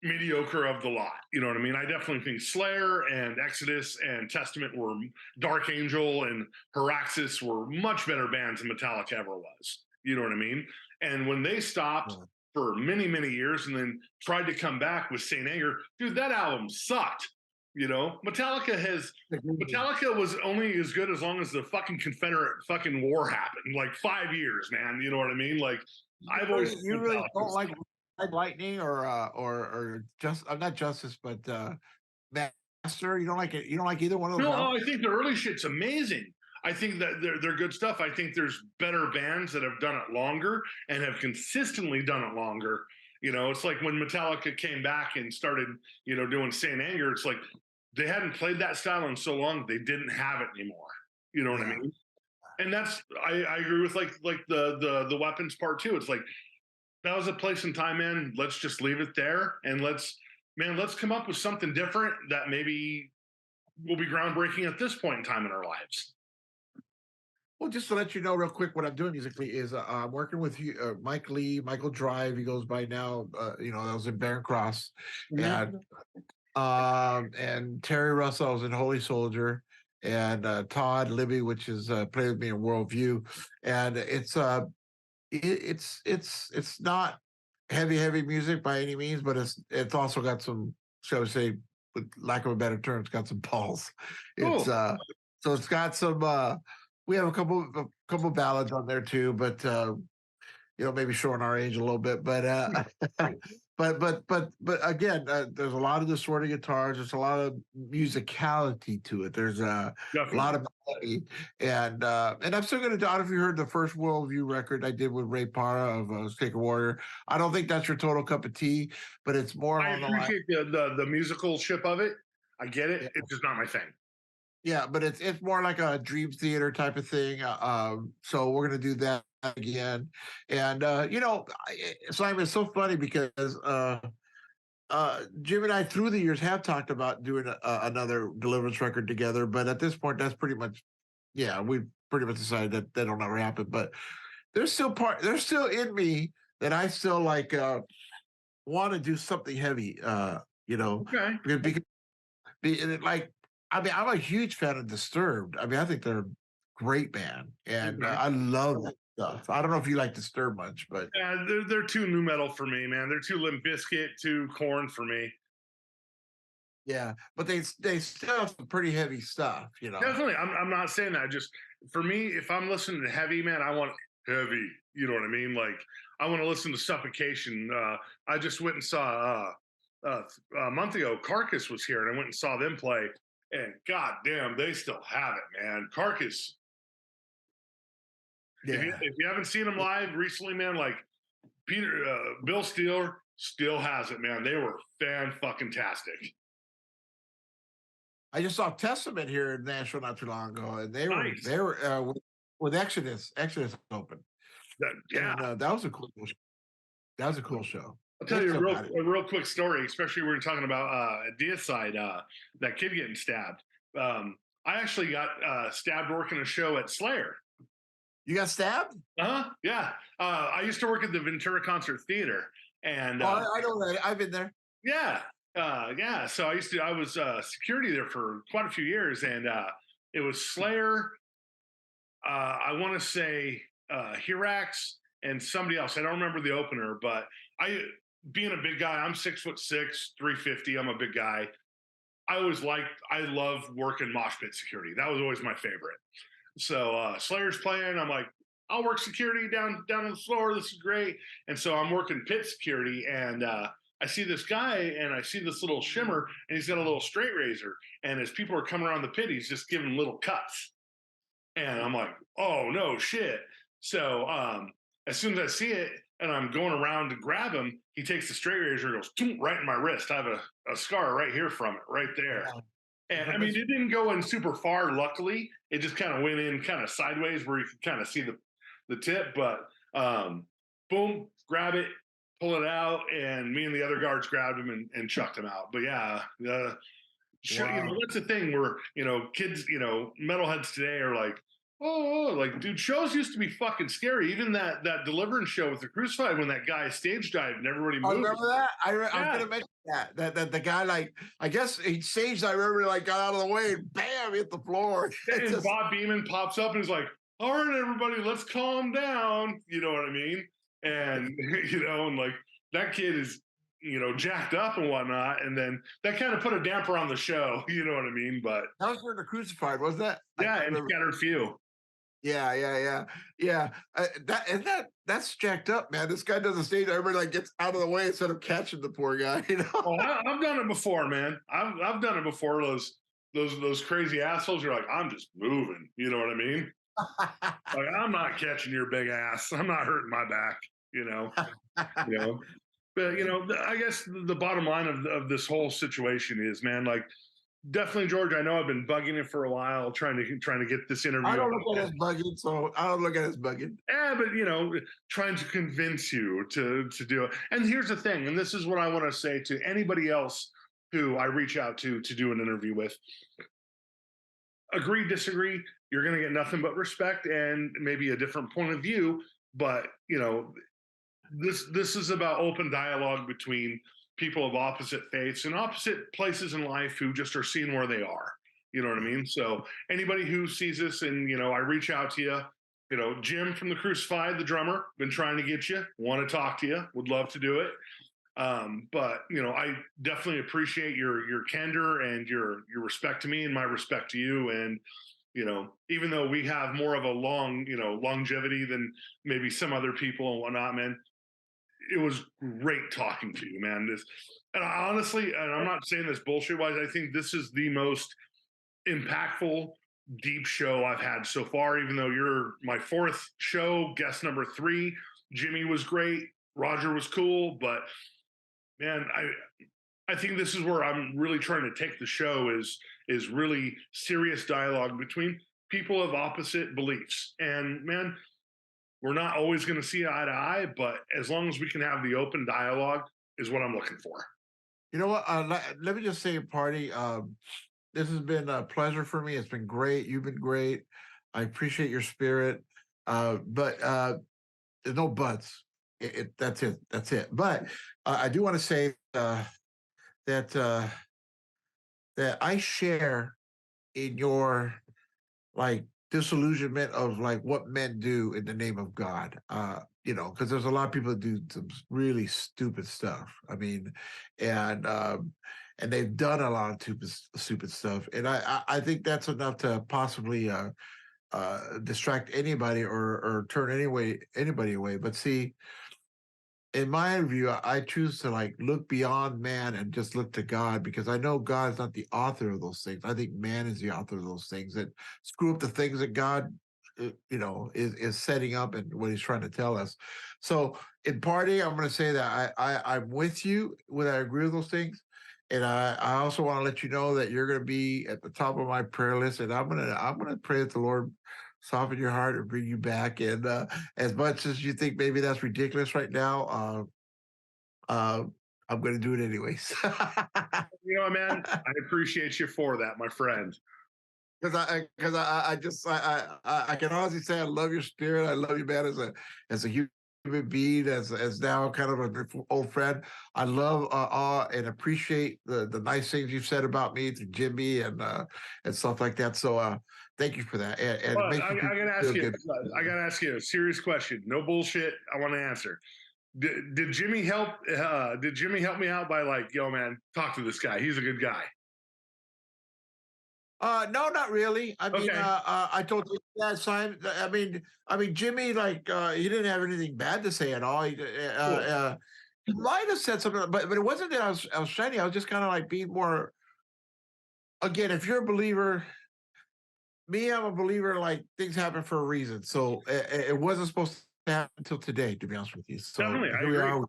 [SPEAKER 2] mediocre of the lot. You know what I mean? I definitely think Slayer and Exodus and Testament were Dark Angel and Haraxis were much better bands than Metallica ever was. You know what I mean? And when they stopped for many, many years and then tried to come back with Saint Anger, dude, that album sucked. Metallica was only as good as long as the fucking Confederate fucking war happened, like 5 years, man. You know what I mean? Like, I've always
[SPEAKER 1] you really don't like Lightning or just not Justice, but Master. You don't like it. You don't like either one of those.
[SPEAKER 2] No, I think the early shit's amazing. I think that they're good stuff. I think there's better bands that have done it longer and have consistently done it longer. It's like when Metallica came back and started, doing Saint Anger. It's like they hadn't played that style in so long they didn't have it anymore. You know what I mean? And that's I agree with like the Weapons part too. It's like that was a place and time, man. Let's just leave it there and let's come up with something different that maybe will be groundbreaking at this point in time in our lives.
[SPEAKER 1] Well, just to let you know real quick, what I'm doing musically is I'm working with Mike Lee, Michael Drive. He goes by now. That was in Barren Cross, and Terry Russell was in Holy Soldier, and Todd Libby, which is played with me in Worldview, and it's not heavy music by any means, but it's also got some, shall we say, with lack of a better term, it's got some balls. It's so it's got some. We have a couple ballads on there too, but maybe showing our age a little bit. But but again, there's a lot of distorted guitars. There's a lot of musicality to it. There's a lot of melody, and I'm still going to. I don't know if you heard the first Worldview record I did with Ray Parra of Sacred Warrior. I don't think that's your total cup of tea, but it's more.
[SPEAKER 2] I appreciate the musical ship of it. I get it. Yeah. It's just not my thing.
[SPEAKER 1] Yeah, but it's more like a Dream Theater type of thing. So we're gonna do that again, and Simon, it's so funny because Jim and I through the years have talked about doing another Deliverance record together, but at this point, that's pretty much, we pretty much decided that that'll never happen. But there's still in me that I still like want to do something heavy.
[SPEAKER 2] Okay.
[SPEAKER 1] Because like. I mean, I'm a huge fan of Disturbed. I mean, I think they're a great band, and I love that stuff. I don't know if you like Disturbed much, but
[SPEAKER 2] yeah, they're too new metal for me, man. They're too Limp Bizkit, too Korn for me.
[SPEAKER 1] Yeah, but they still have some pretty heavy stuff,
[SPEAKER 2] Definitely, I'm not saying that. Just for me, if I'm listening to heavy, man, I want heavy. You know what I mean? Like I want to listen to Suffocation. I just went and saw a month ago. Carcass was here, and I went and saw them play. And goddamn, they still have it, man. Carcass. Yeah. If you haven't seen them live recently, man, like Bill Steele still has it, man. They were fan-fucking-tastic.
[SPEAKER 1] I just saw Testament here in Nashville not too long ago, and they were with Exodus open. And, that was a cool. That was a cool show.
[SPEAKER 2] I'll tell you a real quick story, especially when we're talking about Deicide, that kid getting stabbed. I actually got stabbed working a show at Slayer.
[SPEAKER 1] You got stabbed?
[SPEAKER 2] Yeah. I used to work at the Ventura Concert Theater, and
[SPEAKER 1] I know that. I've been there.
[SPEAKER 2] Yeah, yeah. So I was security there for quite a few years, and it was Slayer. I want to say Hirax and somebody else. I don't remember the opener, but being a big guy, I'm 6'6", 350. I'm a big guy. I love working mosh pit security. That was always my favorite. So Slayer's playing. I'm like, I'll work security down on the floor. This is great. And so I'm working pit security, and I see this guy, and I see this little shimmer, and he's got a little straight razor. And as people are coming around the pit, he's just giving little cuts. And I'm like, oh no shit. So as soon as I see it, and I'm going around to grab him, he takes the straight razor and goes right in my wrist. I have a scar right here from it, right there. And I mean, it didn't go in super far, luckily. It just kind of went in kind of sideways where you could kind of see the tip. But boom, grab it, pull it out, and me and the other guards grabbed him and chucked him out. But yeah, that's the thing where, kids, metalheads today are like, oh, like, dude, shows used to be fucking scary. Even that Deliverance show with the Crucified, when that guy stage dived and everybody moved.
[SPEAKER 1] I remember that. I was going to mention that the guy, like, I guess he staged. I remember, like, got out of the way and bam, hit the floor.
[SPEAKER 2] And Bob Beeman pops up and is like, all right, everybody, let's calm down. You know what I mean? And, and like, that kid is, jacked up and whatnot. And then that kind of put a damper on the show. You know what I mean? But
[SPEAKER 1] that was for the Crucified, was that?
[SPEAKER 2] Yeah, and Scattered Few.
[SPEAKER 1] Yeah. That's jacked up, man. This guy does a stage. Everybody like gets out of the way instead of catching the poor guy.
[SPEAKER 2] Oh, I've done it before, man. I've done it before. Those crazy assholes. You're like, I'm just moving. You know what I mean? Like, I'm not catching your big ass. I'm not hurting my back. But I guess the bottom line of this whole situation is, man, like, definitely, George. I know I've been bugging it for a while, trying to get this interview.
[SPEAKER 1] I don't look at it as bugging, so I don't look at it as bugging.
[SPEAKER 2] Yeah, but trying to convince you to do it. And here's the thing, and this is what I want to say to anybody else who I reach out to do an interview with. Agree, disagree. You're going to get nothing but respect and maybe a different point of view. But this is about open dialogue between people of opposite faiths and opposite places in life who just are seeing where they are. You know what I mean? So anybody who sees this and, I reach out to you, Jim from the Crucified, the drummer, been trying to get you, want to talk to you, would love to do it. But, I definitely appreciate your candor and your respect to me and my respect to you. And, even though we have more of a longevity than maybe some other people and whatnot, man, it was great talking to you, man. And honestly, and I'm not saying this bullshit wise, I think this is the most impactful, deep show I've had so far, even though you're my fourth show, guest number 3. Jimmy was great. Roger was cool. But man, I think this is where I'm really trying to take the show is really serious dialogue between people of opposite beliefs. And man, we're not always going to see eye to eye, but as long as we can have the open dialogue is what I'm looking for.
[SPEAKER 1] You know what? Let me just say, Party, this has been a pleasure for me. It's been great. You've been great. I appreciate your spirit. But there's no buts. That's it. That's it. But I do want to say that I share in your disillusionment of what men do in the name of God. Because there's a lot of people that do some really stupid stuff. I mean, and they've done a lot of stupid stuff. And I think that's enough to possibly distract anybody or turn anybody away. But see, in my view, I choose to look beyond man and just look to God, because I know God's not the author of those things. I think man is the author of those things that screw up the things that God, is setting up and what he's trying to tell us. So in Party, I'm going to say that I'm with you when I agree with those things. And I also want to let you know that you're going to be at the top of my prayer list, and I'm going to pray that the Lord soften your heart and bring you back. And as much as you think maybe that's ridiculous right now, I'm going to do it anyways.
[SPEAKER 2] Man, I appreciate you for that, my friend.
[SPEAKER 1] Because I can honestly say I love your spirit. I love you, man, as a human being, as now kind of an old friend. I love and appreciate the nice things you've said about me to Jimmy and stuff like that. So thank you for that. And it
[SPEAKER 2] But
[SPEAKER 1] makes me
[SPEAKER 2] gotta
[SPEAKER 1] feel
[SPEAKER 2] ask you,
[SPEAKER 1] good.
[SPEAKER 2] I gotta ask you a serious question. No bullshit. I want to answer. Did Jimmy help? Did Jimmy help me out by like, yo, man, talk to this guy. He's a good guy.
[SPEAKER 1] No, not really. I mean,
[SPEAKER 2] Okay,
[SPEAKER 1] I told you that time. I mean, Jimmy, like, he didn't have anything bad to say at all.
[SPEAKER 2] cool.
[SPEAKER 1] He might have said something, but it wasn't that I was shiny. I was just kind of like being more. Again, if you're a believer, me, I'm a believer. Like things happen for a reason. So it wasn't supposed to happen until today, to be honest with you. So
[SPEAKER 2] Definitely, I
[SPEAKER 1] here we
[SPEAKER 2] agree.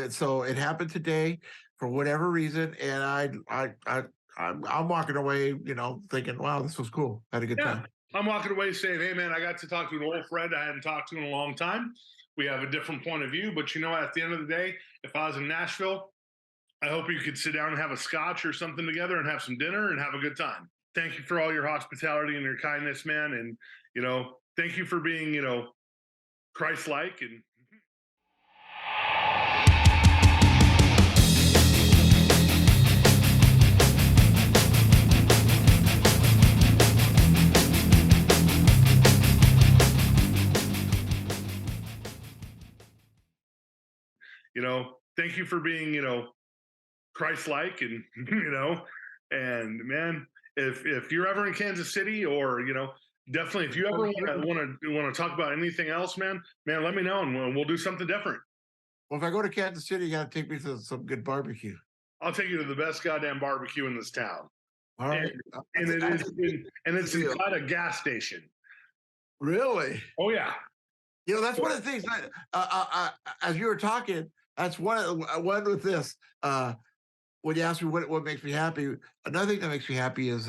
[SPEAKER 1] are. So it happened today for whatever reason, and I'm walking away, thinking, wow, this was cool. Had a good
[SPEAKER 2] Yeah,
[SPEAKER 1] time.
[SPEAKER 2] I'm walking away saying, hey, man, I got to talk to an old friend I hadn't talked to in a long time. We have a different point of view, but you know, at the end of the day, if I was in Nashville, I hope you could sit down and have a scotch or something together and have some dinner and have a good time. Thank you for all your hospitality and your kindness, man. And, thank you for being, Christ like. And, thank you for being, Christ like. And, and man, if you're ever in Kansas City or, definitely if you ever want to talk about anything else, man, let me know and we'll do something different.
[SPEAKER 1] Well, if I go to Kansas City, you got to take me to some good barbecue.
[SPEAKER 2] I'll take you to the best goddamn barbecue in this town.
[SPEAKER 1] All
[SPEAKER 2] And,
[SPEAKER 1] right.
[SPEAKER 2] it's
[SPEAKER 1] Deal.
[SPEAKER 2] inside a gas station.
[SPEAKER 1] Really?
[SPEAKER 2] Oh yeah.
[SPEAKER 1] That's one of the things that, as you were talking, that's one with this. When you ask me what makes me happy, another thing that makes me happy is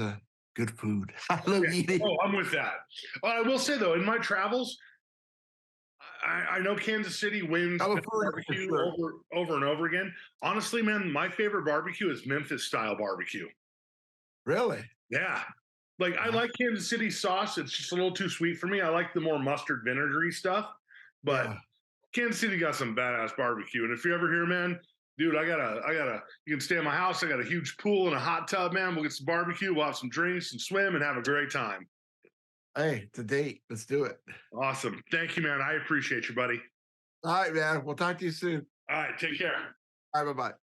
[SPEAKER 1] good food. I love eating.
[SPEAKER 2] Oh, I'm with that. I will say though, in my travels, I know Kansas City wins
[SPEAKER 1] I'm a
[SPEAKER 2] best
[SPEAKER 1] foodie for
[SPEAKER 2] barbecue
[SPEAKER 1] sure.
[SPEAKER 2] over and over again. Honestly, man, my favorite barbecue is Memphis style barbecue.
[SPEAKER 1] Really?
[SPEAKER 2] Yeah. Like I
[SPEAKER 1] Uh,
[SPEAKER 2] like Kansas City sauce. It's just a little too sweet for me. I like the more mustard vinegary stuff. But
[SPEAKER 1] yeah.
[SPEAKER 2] Kansas City got some badass barbecue. And if you're ever here, man, dude, you can stay at my house. I got a huge pool and a hot tub, man. We'll get some barbecue. We'll have some drinks and swim and have a great time.
[SPEAKER 1] Hey, it's a date. Let's do it.
[SPEAKER 2] Awesome. Thank you, man. I appreciate you, buddy.
[SPEAKER 1] All right, man. We'll talk to you soon.
[SPEAKER 2] All right. Take care.
[SPEAKER 1] All right, bye bye.